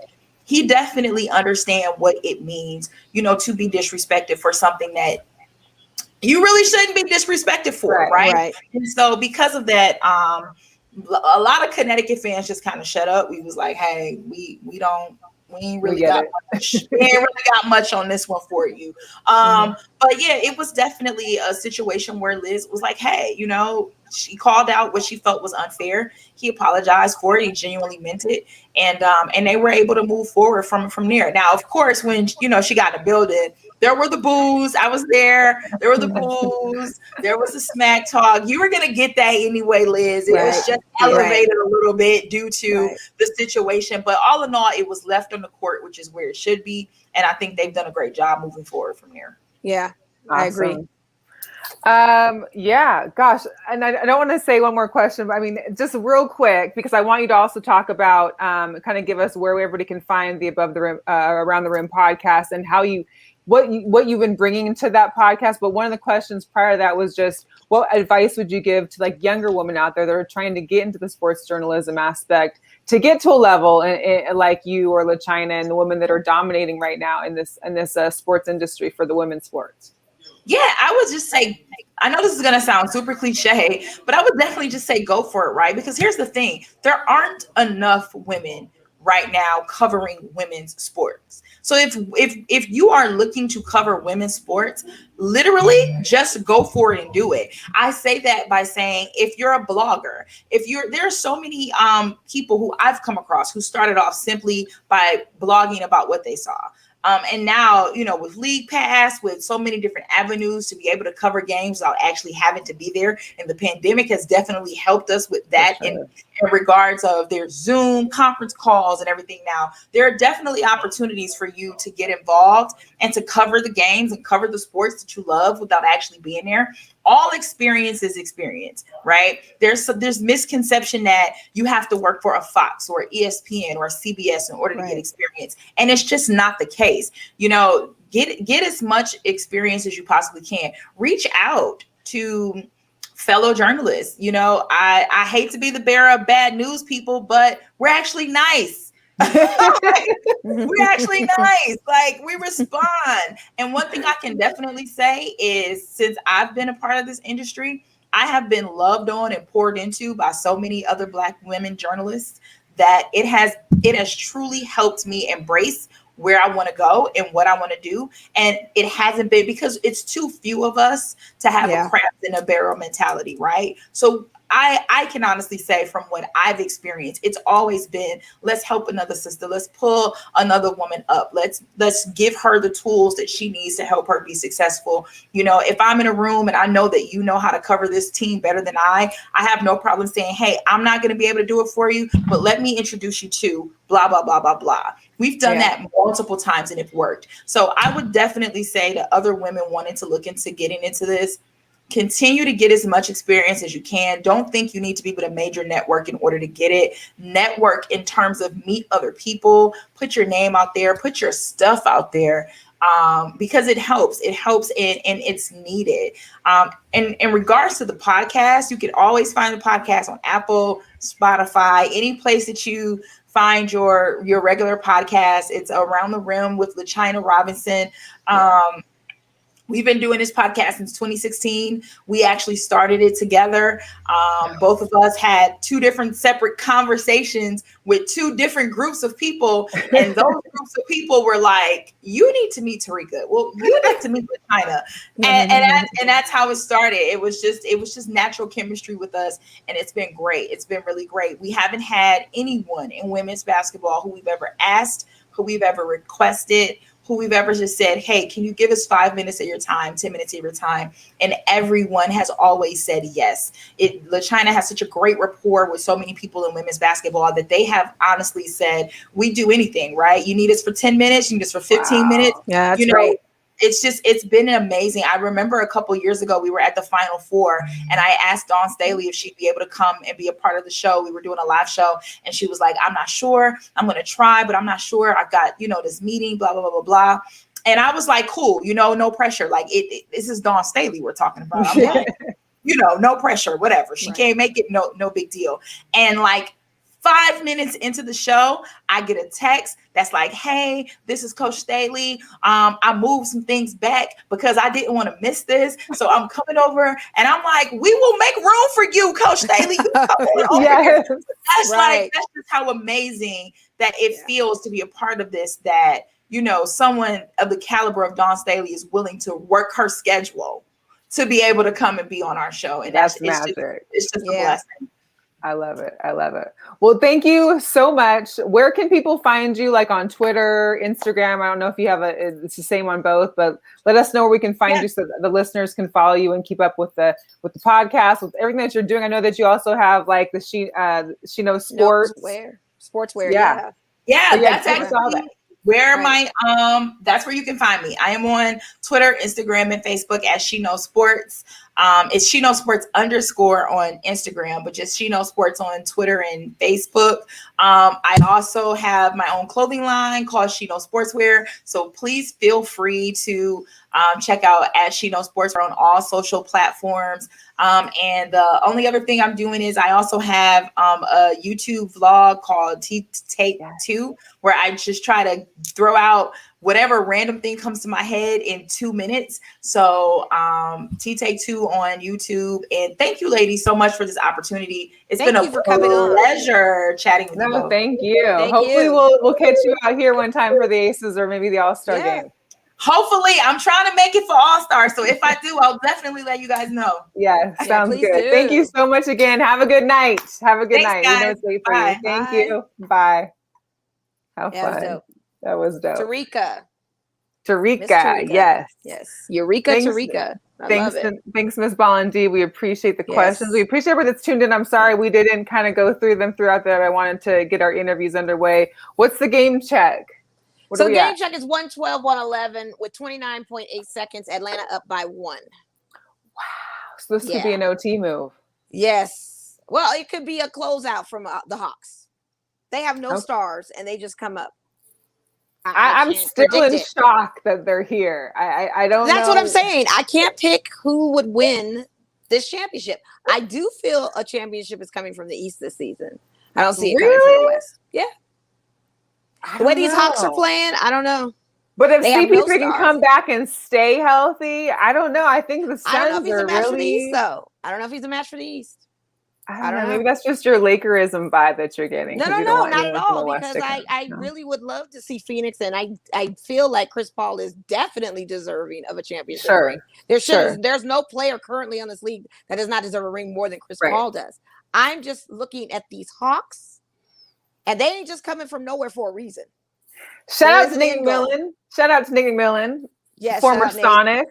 he definitely understands what it means, to be disrespected for something that you really shouldn't be disrespected for, right? And so because of that, a lot of Connecticut fans just kind of shut up. We was like, hey, we ain't really got much on this one for you. But yeah, it was definitely a situation where Liz was like, hey, she called out what she felt was unfair. He apologized for it. He genuinely meant it. And they were able to move forward from there. Now, of course, when, she got in the building, there were the boos. I was there. There were the boos. There was the smack talk. You were going to get that anyway, Liz. It was just elevated a little bit due to the situation. But all in all, it was left on the court, which is where it should be. And I think they've done a great job moving forward from there. Yeah, awesome. I agree. Gosh. And I don't want to say one more question, but I mean, just real quick, because I want you to also talk about, kind of give us where everybody can find the Above the Rim, Around the Rim podcast, and how what you've been bringing into that podcast. But one of the questions prior to that was just, what advice would you give to like younger women out there that are trying to get into the sports journalism aspect to get to a level like you or LaChina and the women that are dominating right now in this sports industry for the women's sports? Yeah, I would just say, I know this is going to sound super cliche, but I would definitely just say go for it, right? Because here's the thing. There aren't enough women right now covering women's sports. So if you are looking to cover women's sports, literally just go for it and do it. I say that by saying, if you're a blogger, there are so many people who I've come across who started off simply by blogging about what they saw. And now, with League Pass, with so many different avenues to be able to cover games without actually having to be there. And the pandemic has definitely helped us with that in regards of their Zoom conference calls and everything. Now, there are definitely opportunities for you to get involved and to cover the games and cover the sports that you love without actually being there. All experience is experience, right? There's misconception that you have to work for a Fox or ESPN or CBS in order to get experience. And it's just not the case. Get as much experience as you possibly can. Reach out to fellow journalists. I hate to be the bearer of bad news, people, but we're actually nice. We're actually nice. Like, we respond. And one thing I can definitely say is, since I've been a part of this industry, I have been loved on and poured into by so many other Black women journalists that it has truly helped me embrace where I want to go and what I want to do. And it hasn't been because it's too few of us to have a crabs in a barrel mentality, right? So I can honestly say, from what I've experienced, it's always been, let's help another sister. Let's pull another woman up. Let's give her the tools that she needs to help her be successful. If I'm in a room and I know that you know how to cover this team better than I have no problem saying, hey, I'm not going to be able to do it for you, but let me introduce you to blah, blah, blah, blah, blah. We've done that multiple times and it worked. So I would definitely say to other women wanting to look into getting into this, continue to get as much experience as you can. Don't think you need to be with a major network in order to get it. Network in terms of meet other people, put your name out there, put your stuff out there, because it helps. It helps and it's needed. And in regards to the podcast, you can always find the podcast on Apple, Spotify, any place that you find your regular podcast. It's Around the Rim with LaChina Robinson. We've been doing this podcast since 2016. We actually started it together. Both of us had two different separate conversations with two different groups of people. And those groups of people were like, you need to meet Terrika. Well, you need to meet with China. And that's how it started. It was just natural chemistry with us. And it's been great. It's been really great. We haven't had anyone in women's basketball who we've ever asked, who we've ever requested, who we've ever just said, hey, can you give us 5 minutes of your time, 10 minutes of your time? And everyone has always said yes. China has such a great rapport with so many people in women's basketball that they have honestly said, we do anything, right? You need us for 10 minutes, you need us for 15 minutes. Yeah, that's great. It's been amazing. I remember a couple of years ago, we were at the Final Four and I asked Dawn Staley if she'd be able to come and be a part of the show. We were doing a live show and she was like, I'm not sure. I'm going to try, but I'm not sure. I've got, this meeting, blah, blah, blah, blah, blah. And I was like, cool, no pressure. Like this is Dawn Staley we're talking about. I'm like, no pressure, whatever. She can't make it. No big deal. And like 5 minutes into the show, I get a text that's like, hey, this is Coach Staley. I moved some things back because I didn't want to miss this. So I'm coming over and I'm like, we will make room for you, Coach Staley. You come over here. That's just how amazing that it feels to be a part of this, that, someone of the caliber of Dawn Staley is willing to work her schedule to be able to come and be on our show. And that's magic. It's just a blessing. I love it. I love it. Well, thank you so much. Where can people find you? Like on Twitter, Instagram? I don't know if you have it's the same on both, but let us know where we can find you so that the listeners can follow you and keep up with the podcast, with everything that you're doing. I know that you also have like the She Knows Sports. Sportswear. Yeah, that's actually where that's where you can find me. I am on Twitter, Instagram, and Facebook as She Knows Sports. It's She Knows Sports _ on Instagram, but just She Knows Sports on Twitter and Facebook. I also have my own clothing line called She Knows Sportswear. So please feel free to check out at She Knows Sportswear on all social platforms. And the only other thing I'm doing is I also have a YouTube vlog called Take 2, where I just try to throw out whatever random thing comes to my head in 2 minutes. So Take 2 on YouTube. And thank you, ladies, so much for this opportunity. It's been a pleasure chatting with you. No, thank you. Hopefully we'll catch you out here one time for the Aces or maybe the All-Star game. Hopefully, I'm trying to make it for All-Star. So if I do, I'll definitely let you guys know. Yeah, sounds good. Do. Thank you so much again. Have a good night. Have a good night. Guys. We know it's late for you. Thank you. Bye. How fun. That was dope. Terrika, yes. Eureka, Terrika. Thanks, Ms. Bolandi. We appreciate the questions. We appreciate everybody that's tuned in. I'm sorry we didn't kind of go through them throughout there. I wanted to get our interviews underway. What's the game check? So game check is 112-111 with 29.8 seconds. Atlanta up by 1. Wow. So this could be an OT move. Yes. Well, it could be a closeout from the Hawks. They have no stars, and they just come up. I'm still in shock that they're here. I don't know. That's what I'm saying. I can't pick who would win this championship. I do feel a championship is coming from the East this season. I don't see it coming from the West. Yeah. The way these Hawks are playing, I don't know. But if CP3 can come back and stay healthy, I don't know. I think the Suns I don't know if he's a match really... for the East, though. I don't know if he's a match for the East. I don't know. Maybe that's just your Lakerism vibe that you're getting. No, not at all. Because I really would love to see Phoenix, and I feel like Chris Paul is definitely deserving of a championship ring. There's no player currently on this league that does not deserve a ring more than Chris Paul does. I'm just looking at these Hawks. And they ain't just coming from nowhere for a reason. Shout out to Nick McMillan. Yes, former Sonic.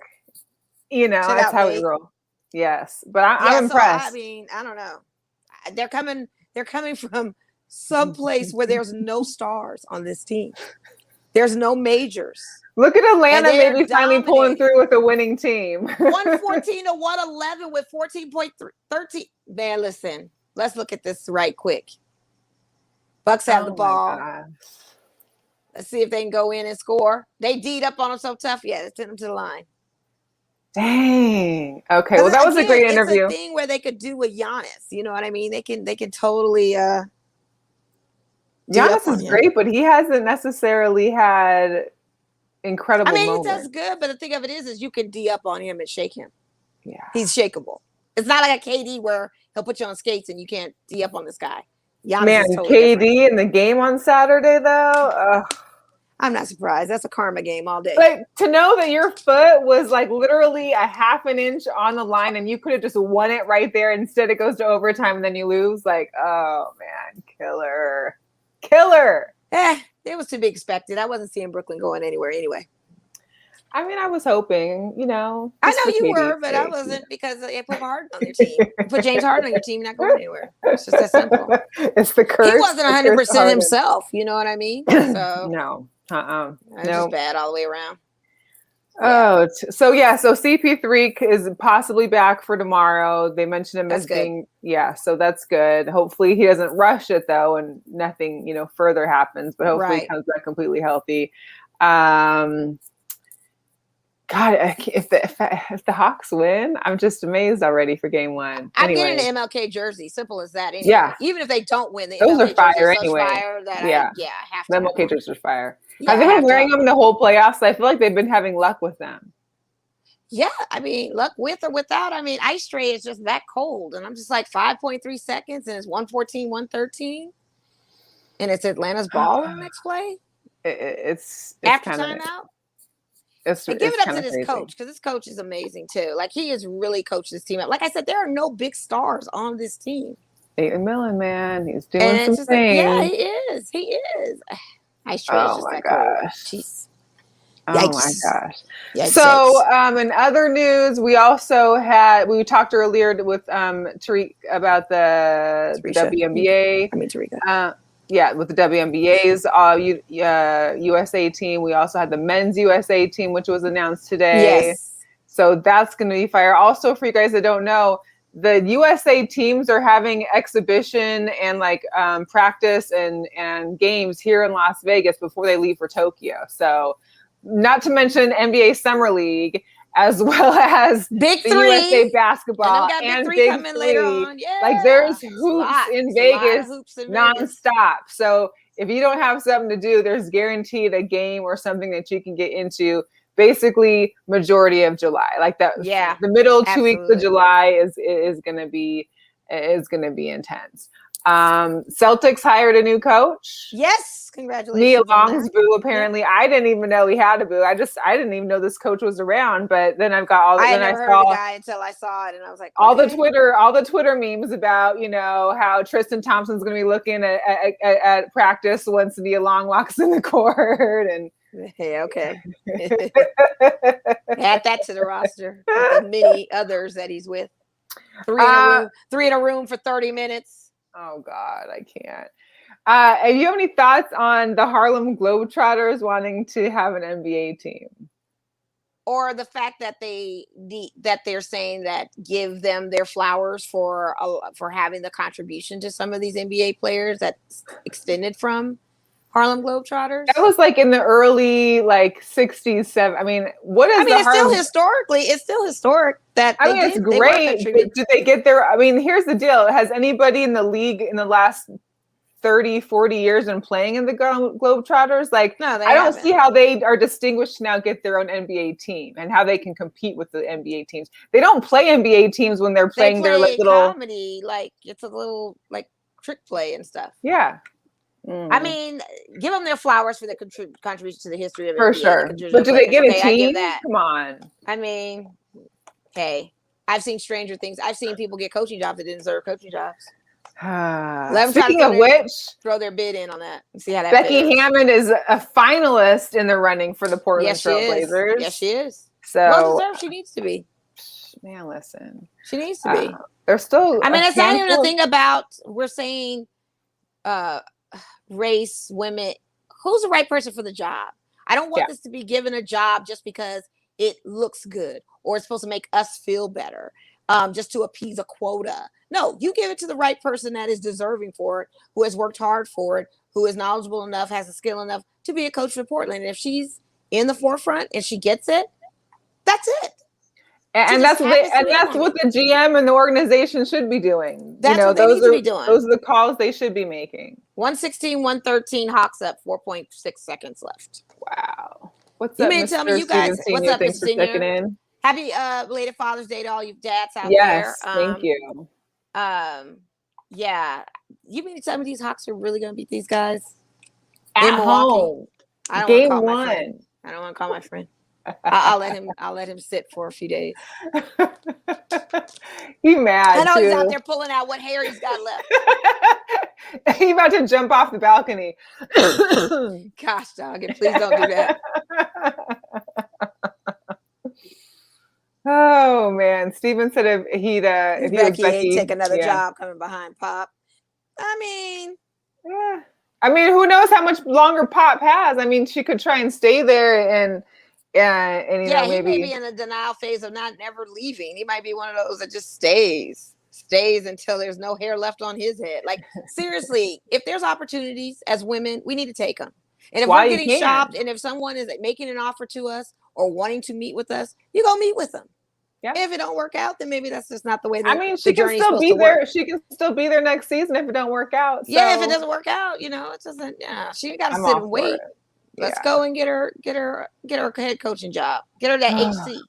That's how we roll. Yes, but I'm impressed. I mean, I don't know. They're coming from some place where there's no stars on this team. There's no majors. Look at Atlanta maybe finally pulling through with a winning team. 114-111 with 14.13. Man, listen, let's look at this right quick. Bucks have the ball. Let's see if they can go in and score. They D'd up on them so tough. Yeah, let's send them to the line. Dang. Okay. Well, that was a great interview. It's a thing where they could do with Giannis. You know what I mean? They can totally. Giannis is great, but he hasn't necessarily had incredible I mean, moment. he does good, but the thing of it is you can D up on him and shake him. Yeah. He's shakeable. It's not like a KD where he'll put you on skates and you can't D up on this guy. Giannis Man, is totally KD different. in the game on Saturday, though. I'm not surprised. That's a karma game all day. Like, to know that your foot was like literally a half an inch on the line and you could have just won it right there. Instead, it goes to overtime and then you lose. Like, oh man, killer. It was to be expected. I wasn't seeing Brooklyn going anywhere anyway. I mean, I was hoping, you know. I know you were, but I wasn't, because they put Harden on their team. Put James Harden on your team, you're not going anywhere. It's just that simple. It's the curse. He wasn't 100% himself. You know what I mean? So no. It's just bad all the way around. Oh, so CP3 is possibly back for tomorrow. They mentioned him as being, so that's good. Hopefully he doesn't rush it though, and nothing, you know, further happens, but hopefully he comes back completely healthy. God, if the Hawks win, I'm just amazed already for game one. I'm getting an MLK jersey. Simple as that. Anyway. Yeah. Even if they don't win, those MLK are fire anyway. Fire that I have to. The MLK jerseys are fire. Yeah, have they been wearing them the whole playoffs? I feel like they've been having luck with them. Yeah, I mean, luck with or without. I mean, ice tray is just that cold, and I'm just like 5.3 seconds, and it's 114, 113, and it's Atlanta's ball in the next play. It's after timeout. And give it up to this crazy. coach, because this coach is amazing too. Like, he has really coached this team up. Like I said, there are no big stars on this team. Aiden Millen, man, he's doing some things. Like, he is. Ice tray is just that cold. Jeez. Oh my gosh. Yikes. So in other news, we talked earlier with Terrika about the WNBA. Terrika. With the WNBA's USA team. We also had the men's USA team, which was announced today. Yes. So that's going to be fire. Also, for you guys that don't know, the USA teams are having exhibition and practice and games here in Las Vegas before they leave for Tokyo. So not to mention NBA Summer League, as well as Big the Three. USA basketball and Big Three coming later on. Yeah. Like, there's hoops in Vegas nonstop. So if you don't have something to do, there's guaranteed a game or something that you can get into. Basically, majority of July, like that. Yeah, the middle 2 weeks of July is going to be intense. Celtics hired a new coach. Yes, congratulations. Nia Long's boo. Apparently, I didn't even know he had a boo. I didn't even know this coach was around. But then I've got all. I never heard of the guy until I saw it, and I was like, all the Twitter memes about, you know, how Tristan Thompson's going to be looking at practice once Nia Long walks in the court, and. Hey, okay. Add that to the roster. The many others that he's with. Three in a room for 30 minutes. Oh God, I can't. Do you have any thoughts on the Harlem Globetrotters wanting to have an NBA team? Or the fact that they're saying that give them their flowers for having the contribution to some of these NBA players that's extended from Harlem Globetrotters? That was like in the early 60s, 70s. I mean, what is it's still historic that it's great. But did they get there? I mean, here's the deal. Has anybody in the league in the last 30, 40 years been playing in the Globetrotters? No, I don't see how they are distinguished to now get their own NBA team and how they can compete with the NBA teams. They don't play NBA teams when they're playing their little comedy, it's a little trick play and stuff. Yeah. I mean, give them their flowers for their contribution to the history of it. For sure. But do they get a team? Come on. I mean, hey, I've seen stranger things. I've seen people get coaching jobs that didn't deserve coaching jobs. Speaking of which, throw their bid in on that and see how that Becky Hammond is a finalist in the running for the Portland Trailblazers. Yes, she is. So well deserved. She needs to be. Man, listen. She needs to be. They're still. I mean, it's not even a thing about we're saying race, women. Who's the right person for the job? I don't want this to be given a job just because it looks good or it's supposed to make us feel better, just to appease a quota. No, you give it to the right person that is deserving for it, who has worked hard for it, who is knowledgeable enough, has the skill enough to be a coach for Portland. And if she's in the forefront and she gets it, that's it. And that's what the GM and the organization should be doing. That's what they need to be doing. Those are the calls they should be making. 116, 113, Hawks up, 4.6 seconds left. Wow. What's You up, mean to tell me Mr. you guys? Steven What's Senior? up, Thanks Mr. for checking Senior? in. Happy belated Father's Day to all you dads out Yes, there. thank you. Yeah. You mean to tell me these Hawks are really going to beat these guys At in Milwaukee? home, I don't want to game call my one. friend. I don't want to call my friend. I'll let him. I'll let him sit for a few days. He mad I know too. he's out there pulling out what hair he's got left. He about to jump off the balcony. Gosh, dog, and please don't do that. Oh man, Steven said if he was Becky, Becky, take another job coming behind Pop. I mean, yeah. I mean, who knows how much longer Pop has? I mean, she could try and stay there and you know, he maybe may be in a denial phase of not never leaving. He might be one of those that just stays until there's no hair left on his head. Like seriously, if there's opportunities as women, we need to take them. And if we're getting shopped, and if someone is making an offer to us or wanting to meet with us, you go meet with them. Yeah. If it don't work out, then maybe that's just not the way that I mean, she can still be there. She can still be there next season if it don't work out. So. Yeah, if it doesn't work out, you know, it doesn't. Yeah, she ain't got to sit and wait. Let's go and get her head coaching job. Get her that HC.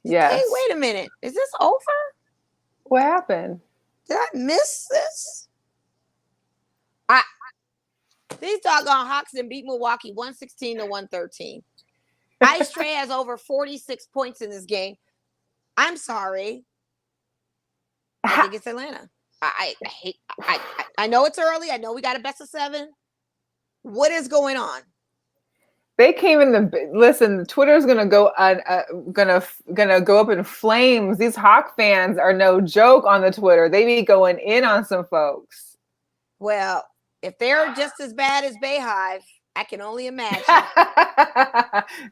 Yes. Hey, wait a minute. Is this over? What happened? Did I miss this? These doggone Hawks done beat Milwaukee 116-113. Ice Trae has over 46 points in this game. I'm sorry. I think it's Atlanta. I know it's early. I know we got a best of 7. What is going on? They came in listen. Twitter's gonna go gonna go up in flames. These Hawk fans are no joke on the Twitter. They be going in on some folks. Well, if they're just as bad as Bayhive, I can only imagine.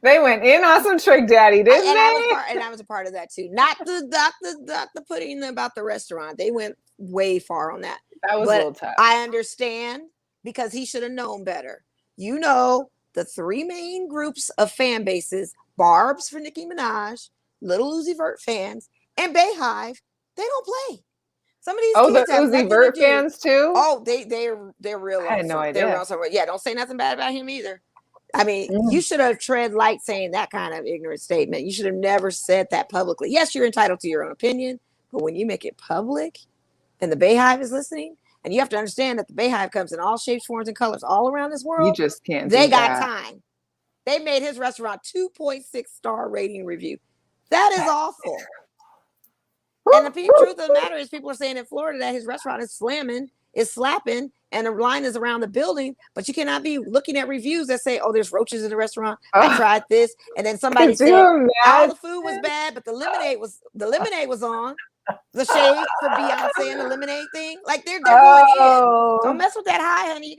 They went in on some Trick Daddy, didn't they? I was a part of that too. Not the putting about the restaurant. They went way far on that. That was a little tough. I understand because he should have known better. You know, the 3 main groups of fan bases: Barb's for Nicki Minaj, Little Uzi Vert fans, and Bayhive. They don't play. Some of these kids the Uzi Vert fans too. Oh, they're real. I had no idea. Yeah, don't say nothing bad about him either. I mean, you should have tread light saying that kind of ignorant statement. You should have never said that publicly. Yes, you're entitled to your own opinion, but when you make it public, and the Bayhive is listening, and you have to understand that the Bayhive comes in all shapes, forms, and colors all around this world. You just can't. They got time. They made his restaurant 2.6 star rating review. That is awful. And the truth of the matter is people are saying in Florida that his restaurant is slapping, and the line is around the building, but you cannot be looking at reviews that say, oh, there's roaches in the restaurant. I tried this. And then somebody said all the food was bad, but the lemonade was on. The shade for Beyonce and the lemonade thing. Like they're going in. Don't mess with that high, honey.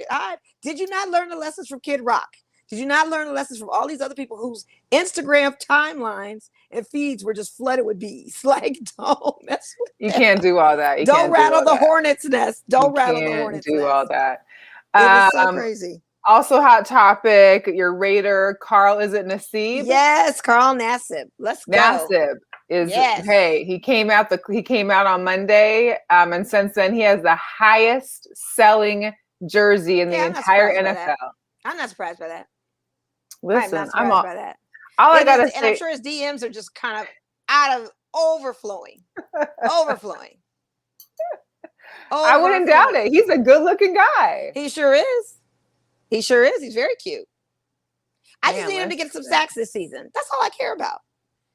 Did you not learn the lessons from Kid Rock? Did you not learn the lessons from all these other people whose Instagram timelines and feeds were just flooded with bees? Like, don't mess with You can't do all that. Don't rattle the hornet's nest. Don't rattle the hornet's nest. Do all that. It is so crazy. Also, hot topic. Your Raider, Carl. Is it Nassib? Yes, Carl Nassib. Let's go. Nassib hey. He came out on Monday, and since then he has the highest selling jersey in the entire NFL. I'm not surprised by that. Listen, I'm not surprised by that. All I gotta say, and I'm sure his DMs are just kind of out of overflowing. I wouldn't doubt it. He's a good-looking guy. He sure is. He's very cute. I just need him to get some sacks this season. That's all I care about.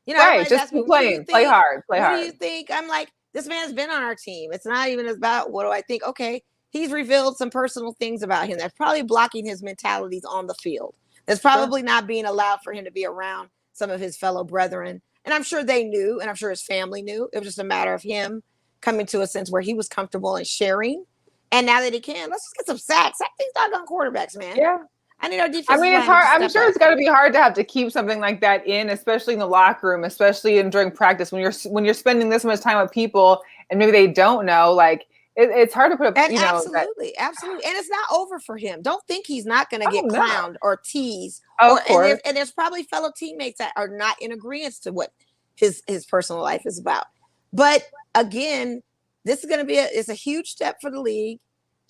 You know, right? Just keep playing. Play hard. Play hard. What do you think? I'm like, this man's been on our team. It's not even about what do I think. Okay, he's revealed some personal things about him that's probably blocking his mentalities on the field. That's probably not being allowed for him to be around some of his fellow brethren. And I'm sure they knew, and I'm sure his family knew. It was just a matter of him coming to a sense where he was comfortable and sharing. And now that he can, let's just get some sacks. Sack these doggone quarterbacks, man. Yeah. I need our defense. I mean, it's hard. I'm sure it's got to be hard to have to keep something like that in, especially in the locker room, especially during practice when you're spending this much time with people and maybe they don't know. Like it's hard to put up. Absolutely. And it's not over for him. Don't think he's not going to get clowned or teased. Of course. And there's probably fellow teammates that are not in agreement to what his personal life is about. But again, this is going to be it's a huge step for the league.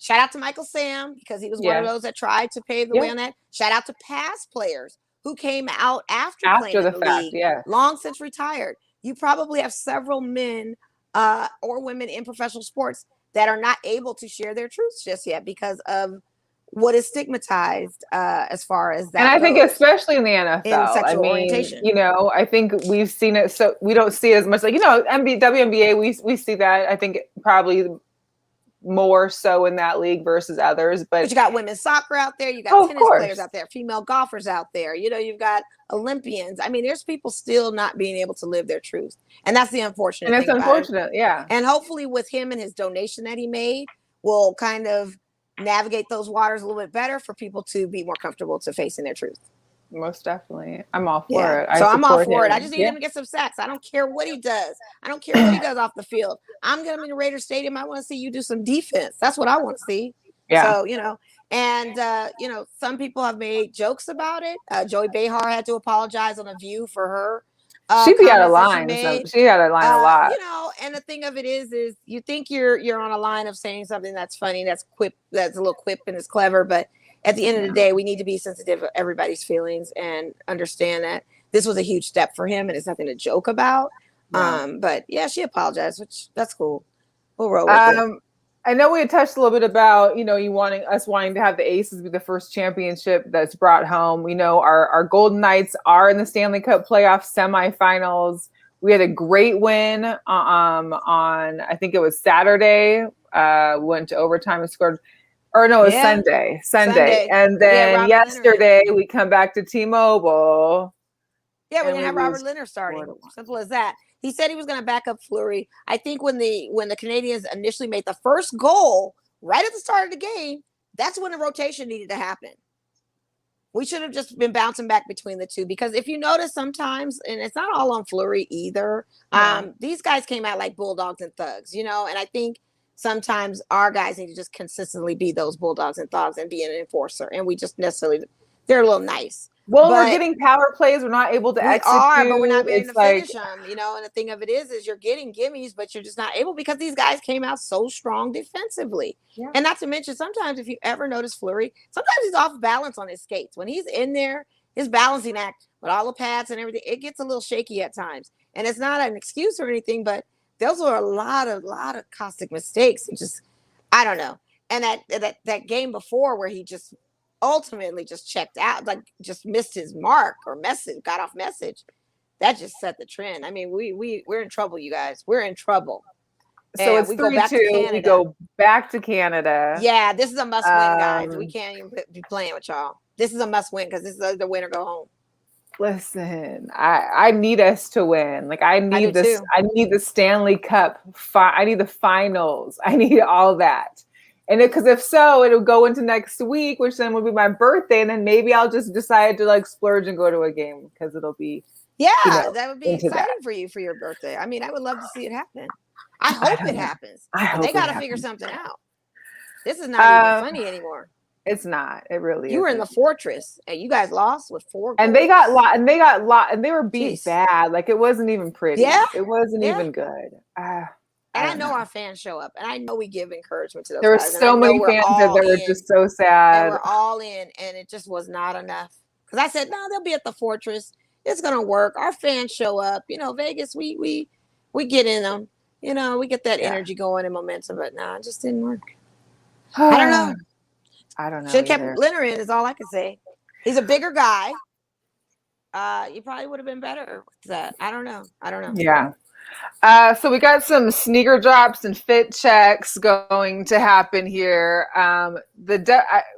Shout out to Michael Sam because he was one of those that tried to pave the way on that. Shout out to past players who came out after playing the in the fact, league, yeah, long since retired. You probably have several men or women in professional sports that are not able to share their truths just yet because of what is stigmatized as far as that. And I think goes especially in the NFL, in I sexual mean, orientation. you know, I think we've seen it, so we don't see it as much. Like, you know, WNBA, we see that. I think probably more so in that league versus others. But you got women's soccer out there, you got of tennis course, players out there, female golfers out there. You know, you've got Olympians. I mean, there's people still not being able to live their truth, and that's the unfortunate and it's thing about it. unfortunate, yeah. And hopefully, with him and his donation that he made, will kind of navigate those waters a little bit better for people to be more comfortable to facing their truth. Most definitely. I'm all for it. So I'm all for him. it. I just need him to get some sacks. I don't care what he does. I don't care what he does off the field. I'm going to be in the Raiders Stadium. I want to see you do some defense. That's what I want to see. Yeah. So, you know, and, you know, some people have made jokes about it. Joey Behar had to apologize on A View for her. She'd be out of line. She out of line a lot. You know, and the thing of it is you think you're on a line of saying something that's funny, that's a little quip and is clever, but at the end of the day, we need to be sensitive to everybody's feelings and understand that this was a huge step for him and it's nothing to joke about. Yeah. But yeah, she apologized, which that's cool. We'll roll with it. I know we had touched a little bit about, you know, wanting to have the Aces be the first championship that's brought home. We know our Golden Knights are in the Stanley Cup playoff semifinals. We had a great win on I think it was Saturday. Went to overtime and scored. Or no, it was Sunday. And then yesterday we come back to T-Mobile. Yeah, we didn't have Robert Leonard starting. Simple as that. He said he was going to back up Fleury. I think when the Canadians initially made the first goal right at the start of the game, that's when the rotation needed to happen. We should have just been bouncing back between the two because if you notice sometimes, and it's not all on Fleury either, these guys came out like bulldogs and thugs, you know, and I think sometimes our guys need to just consistently be those bulldogs and thugs and be an enforcer. And we just they're a little nice. Well, we're getting power plays. We're not able to execute. But we're not able to finish them, you know, and the thing of it is you're getting gimmies, but you're just not able because these guys came out so strong defensively. Yeah. And not to mention, sometimes if you ever notice Fleury, sometimes he's off balance on his skates. When he's in there, his balancing act with all the pads and everything, it gets a little shaky at times. And it's not an excuse or anything, but those were a lot of caustic mistakes. It just, I don't know. And that game before where he just ultimately just checked out, like just missed his mark or got off message. That just set the trend. I mean, we're in trouble, you guys. We're in trouble. So it's 3-2. We go back to Canada. Yeah, this is a must win, guys. We can't even be playing with y'all. This is a must win because this is the win or go home. Listen, I need us to win. Like I need this. I need the Stanley Cup. I need the finals. I need all that. And because if so, it'll go into next week, which then will be my birthday, and then maybe I'll just decide to like splurge and go to a game because it'll be. Yeah, you know, that would be exciting for you for your birthday. I mean, I would love to see it happen. I hope it happens. They got to figure something out. This is not even funny anymore. It's not. It really. You were in the fortress, and you guys lost with 4 goals. And they were beat bad. Like it wasn't even pretty. Yeah, it wasn't even good. And I know our fans show up, and I know we give encouragement to those. There were guys, so many fans that were just so sad. They were all in, and it just was not enough. Because I said, no, they'll be at the fortress. It's gonna work. Our fans show up. You know, Vegas, we get in them. You know, we get that energy going and momentum, but no, it just didn't work. I don't know. Should have kept Leonard in, is all I can say. He's a bigger guy. You probably would have been better with that. I don't know. Yeah. So we got some sneaker drops and fit checks going to happen here.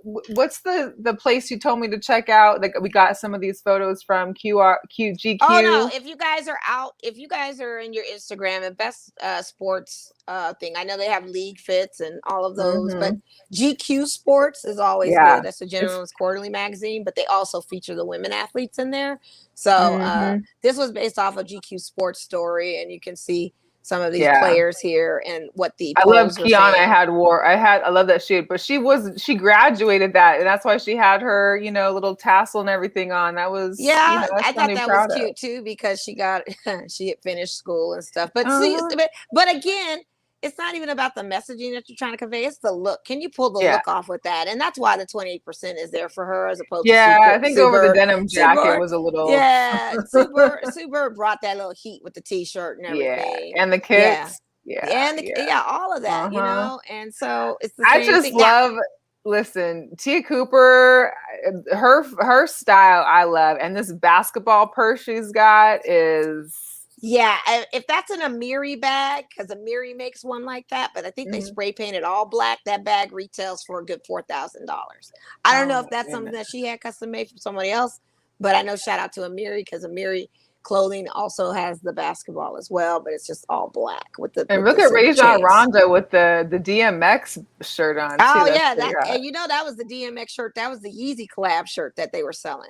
What's the place you told me to check out? Like we got some of these photos from GQ. Oh no! If you guys are in your Instagram and best sports thing, I know they have league fits and all of those, but GQ Sports is always good. That's the Gentleman's Quarterly magazine, but they also feature the women athletes in there. So this was based off a GQ Sports story, and you can see some of these players here and what the I love Kiana I love that shoot, but she graduated that, and that's why she had her little tassel and everything on. That was I thought that was cute too because she had finished school and stuff. But but again, it's not even about the messaging that you're trying to convey. It's the look. Can you pull the look off with that? And that's why the 28% is there for her as opposed to I think over the denim jacket was a little. Yeah, Super brought that little heat with the t-shirt and everything. And the kicks. All of that, you know. And so it's the same thing. Love. Listen, Tia Cooper, her style I love, and this basketball purse she's got is. Yeah, if that's an Amiri bag, because Amiri makes one like that, but I think they spray painted all black. That bag retails for a good $4,000. I don't know if that's something that she had custom made from somebody else, but I know shout out to Amiri because Amiri clothing also has the basketball as well, but it's just all black with the. And look at Rajon Rondo with the DMX shirt on. Oh yeah, and you know that was the DMX shirt. That was the Yeezy collab shirt that they were selling.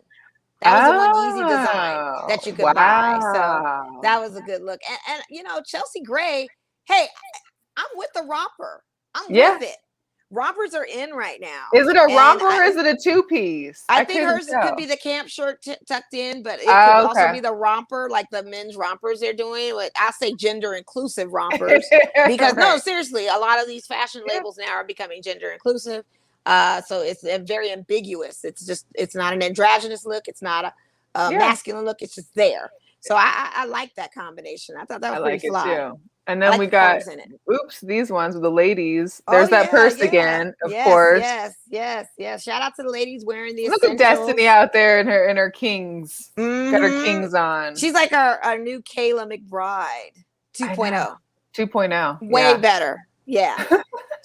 That was the one Yeezy design that you could buy. So that was a good look. And you know, Chelsea Gray, hey, I'm with the romper. I'm with it. Rompers are in right now. Is it a romper or is it a two-piece? I think hers could be the camp shirt tucked in, but it could also be the romper, like the men's rompers they're doing. I'll say gender inclusive rompers because no, seriously, a lot of these fashion labels now are becoming gender inclusive. So it's very ambiguous. It's not an androgynous look. It's not a masculine look. It's just there. So I like that combination. I thought that was pretty fly. Too. And then we got, these ones with the ladies. There's that purse again, of course. Yes. Shout out to the ladies wearing these. Look at Destiny out there in her Kings. Got her Kings on. She's like our new Kayla McBride 2.0. 2.0. Way better. Yeah.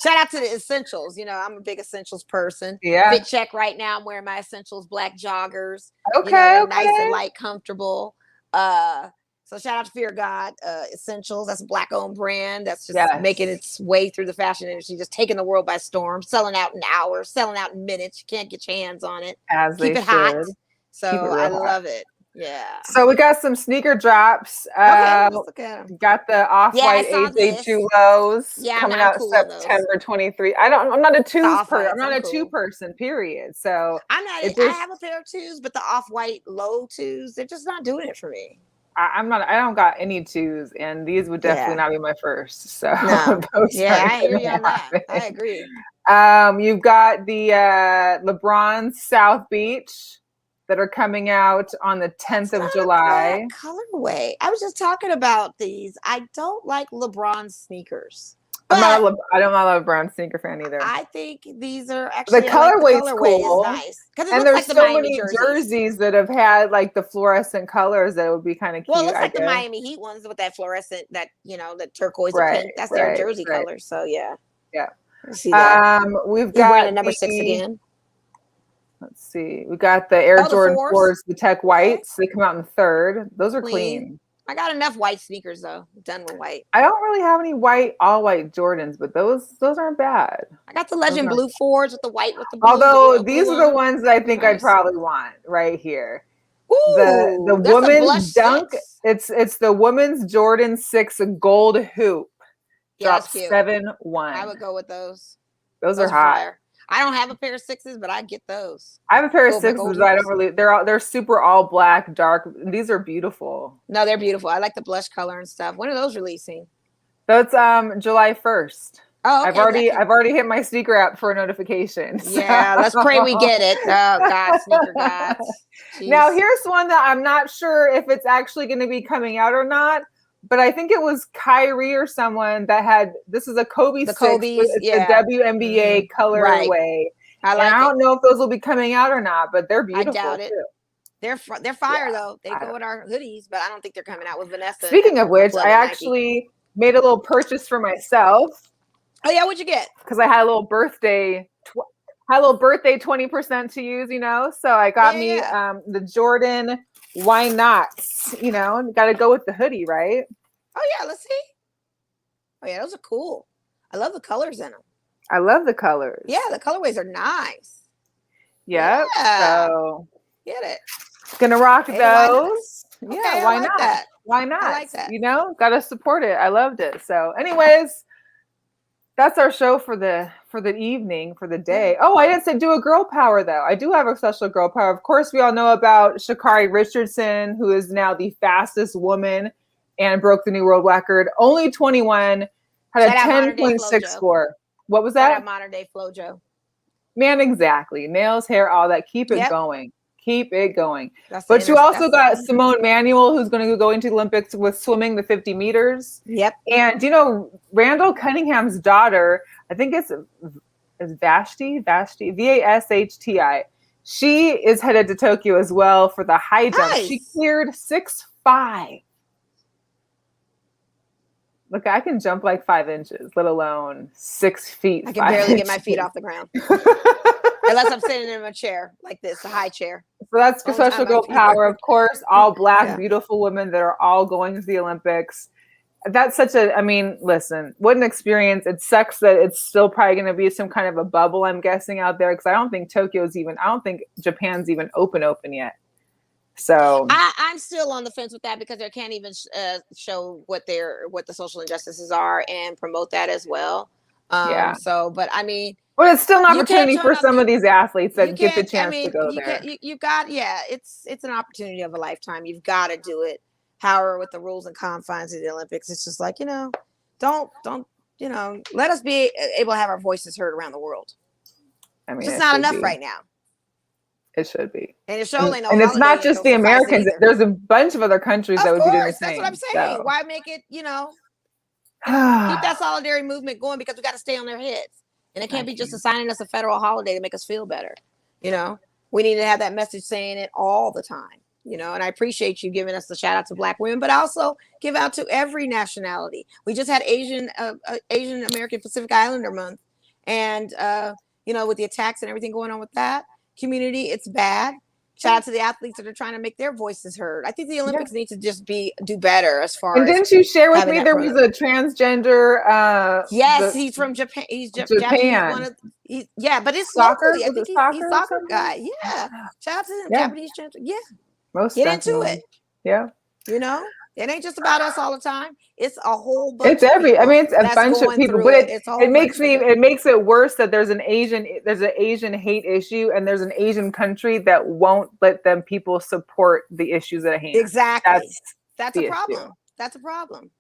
Shout out to the essentials. You know, I'm a big essentials person. Yeah. Fit check right now. I'm wearing my essentials black joggers. Okay. Nice and light, comfortable. So shout out to Fear God Essentials. That's a black owned brand that's just making its way through the fashion industry, just taking the world by storm, selling out in hours, selling out in minutes. You can't get your hands on it. Keep it hot. So I love it. Yeah. So we got some sneaker drops. Let's look at them. Got the off-white AJ2 lows coming out cool September 23. I'm not a twos person. I'm not a two person. Period. So I'm not. I have a pair of twos, but the off-white low twos, they're just not doing it for me. I don't got any twos, and these would definitely not be my first. So no. I hear you on that. I agree. You've got the LeBron South Beach that are coming out on the 10th of July. Colorway. I was just talking about these. I don't like LeBron sneakers. I'm not a LeBron sneaker fan either. I think these are actually the colorway is cool. Is nice. And there's so many jerseys that have had like the fluorescent colors that would be kind of cute. Well, it looks like the Miami Heat ones with that fluorescent, that the turquoise and pink. That's their jersey color. So yeah. See that. We've got a number 6 again. Let's see. We got the Air Jordan 4s, the Tech Whites. They come out in the 3rd. Those are clean. I got enough white sneakers though. I'm done with white. I don't really have any all white Jordans, but those aren't bad. I got the Legend Blue 4s with the white with the blue. Although these are the ones that I think I'd probably want right here. Ooh, the women's dunk. 6. It's the women's Jordan 6 gold hoop. Drops 7-1. I would go with those. Those are hot. Fire. I don't have a pair of 6s, but I get those. I have a pair of 6s, but I don't really. They're super all black, dark. These are beautiful. No, they're beautiful. I like the blush color and stuff. When are those releasing? That's July 1st. Oh, okay. I've already hit my sneaker app for a notification. So. Yeah, let's pray we get it. Oh God, sneaker gods. Now here's one that I'm not sure if it's actually going to be coming out or not. But I think it was Kyrie or someone that had, this is a Kobe 6. It's the WNBA colorway. Right. I don't know if those will be coming out or not, but they're beautiful. I doubt it. They're fire though. They go with our hoodies, but I don't think they're coming out with Vanessa. Speaking of which, I actually made a little purchase for myself. Oh yeah, what'd you get? Because I had a little birthday 20% to use, So I got the Jordan. Why not? Got to go with the hoodie, right? Oh yeah, let's see. Oh yeah, those are cool. I love the colors in them. I love the colors. Yeah, the colorways are nice. Yep. Yeah. So get it. Gonna rock those. Yeah, why not? That. Why not? I like that. Gotta support it. I loved it. So, anyways, that's our show for the evening, for the day. Oh, I didn't say do a girl power though. I do have a special girl power. Of course, we all know about Sha'Carri Richardson, who is now the fastest woman and broke the new world record. Only 21, Had Shout out a 10.6 score. What was Shout that? out modern day Flojo. Man, exactly. Nails, hair, all that. Keep it Yep. going. Keep it going. That's But the you also got that's- Simone Manuel, who's going to go into the Olympics with swimming the 50 meters. Yep. And, you know, Randall Cunningham's daughter, I think it's Vashti, Vashti. She is headed to Tokyo as well for the high jump. Nice. She cleared 6'5". Look, I can jump like 5 inches, let alone 6 feet. I can barely get my feet off the ground. Unless I'm sitting in a chair like this, a high chair. So that's special girl power, of course. All Black, beautiful women that are all going to the Olympics. That's such a, I mean, listen, what an experience. It sucks that it's still probably going to be some kind of a bubble, I'm guessing, out there, because I don't think I don't think Japan's even open yet. So I'm still on the fence with that because they can't even show what the social injustices are and promote that as well. So, but I mean, but it's still an opportunity for some of these athletes that get the chance to go there. You got, it's an opportunity of a lifetime. You've got to do it. However, with the rules and confines of the Olympics, it's just like, don't, let us be able to have our voices heard around the world. I mean, it's just not enough right now. It should be. And it's only and it's not just the Americans. There's a bunch of other countries that would be doing the same. That's what I'm saying. So. Why make it, keep that solidarity movement going, because we got to stay on their heads. And it can't be just assigning us a federal holiday to make us feel better. We need to have that message saying it all the time. And I appreciate you giving us the shout out to Black women, but also give out to every nationality. We just had Asian American Pacific Islander month. And, with the attacks and everything going on with that community, it's bad. Shout out to the athletes that are trying to make their voices heard. I think the Olympics need to just do better as far as. And didn't you share with me there was a transgender? Yes, he's from Japan. He's Japanese. But it's soccer. Locally. I think he's a soccer guy. Yeah. Shout out to him. Japanese transgender. Yeah. Most Get definitely. into it. Yeah. It ain't just about us all the time. It's a whole bunch. It's it's a bunch of people, but it makes it worse that there's an Asian hate issue, and there's an Asian country that won't let them people support the issues at hand. Exactly. That's a problem. Issue. That's a problem.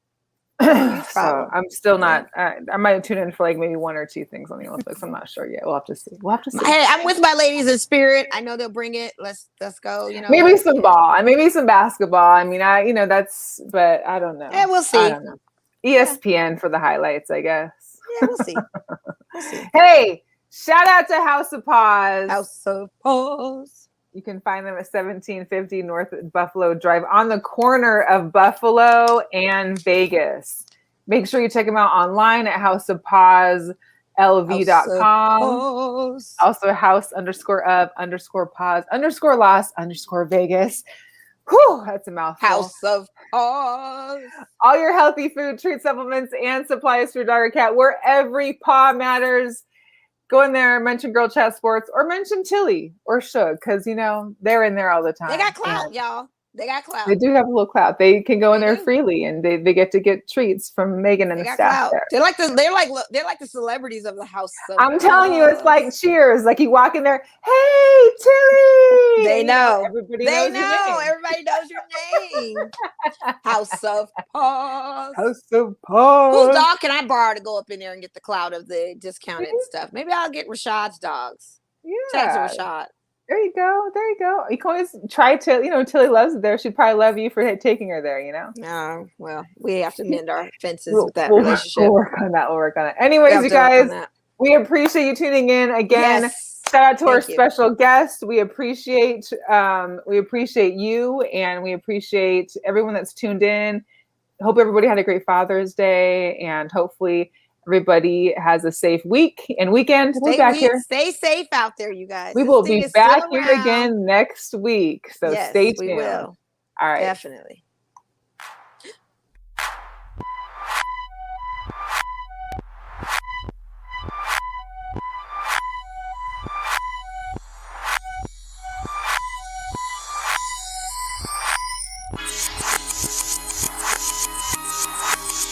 So I'm still not. I might tune in for like maybe 1 or 2 things on the Olympics. I'm not sure yet. We'll have to see. Hey, I'm with my ladies in spirit. I know they'll bring it. Let's go. Maybe some ball and maybe some basketball. I mean, that's. But I don't know. Yeah, we'll see. I don't know. ESPN for the highlights, I guess. Yeah, we'll see. Hey, shout out to House of Paws. House of Paws. You can find them at 1750 North Buffalo Drive on the corner of Buffalo and Vegas. Make sure you check them out online at houseofpawslv.com. Also house_of_paws_Las_Vegas. Whew, that's a mouthful. House of Paws. All your healthy food, treat supplements, and supplies for your dog or cat, where every paw matters. Go in there, mention Girl Chat Sports, or mention Tilly or Suge, because they're in there all the time. They got clout, y'all. They got clout. They do have a little clout. They can go in there freely, and they get to get treats from Megan and the staff there. They're like the celebrities of the house. I'm telling you, it's like Cheers. Like you walk in there, hey Tilly. They know. Everybody knows your name. Everybody knows your name. House of Paws. House of Paws. Whose dog can I borrow to go up in there and get the clout of the discounted stuff? Maybe I'll get Rashad's dogs. Yeah. Shout out to Rashad. There you go. You can always try to, Tilly loves it there. She'd probably love you for taking her there, No, well, we have to mend our fences with that relationship. We'll work on that. Anyways, you guys, we appreciate you tuning in again. Yes. Shout out to our special guest. We appreciate you, and we appreciate everyone that's tuned in. Hope everybody had a great Father's Day, and hopefully everybody has a safe week and weekend. We'll be back here. Stay safe out there, you guys. We will be back here again next week. So stay tuned. We will. All right. Definitely.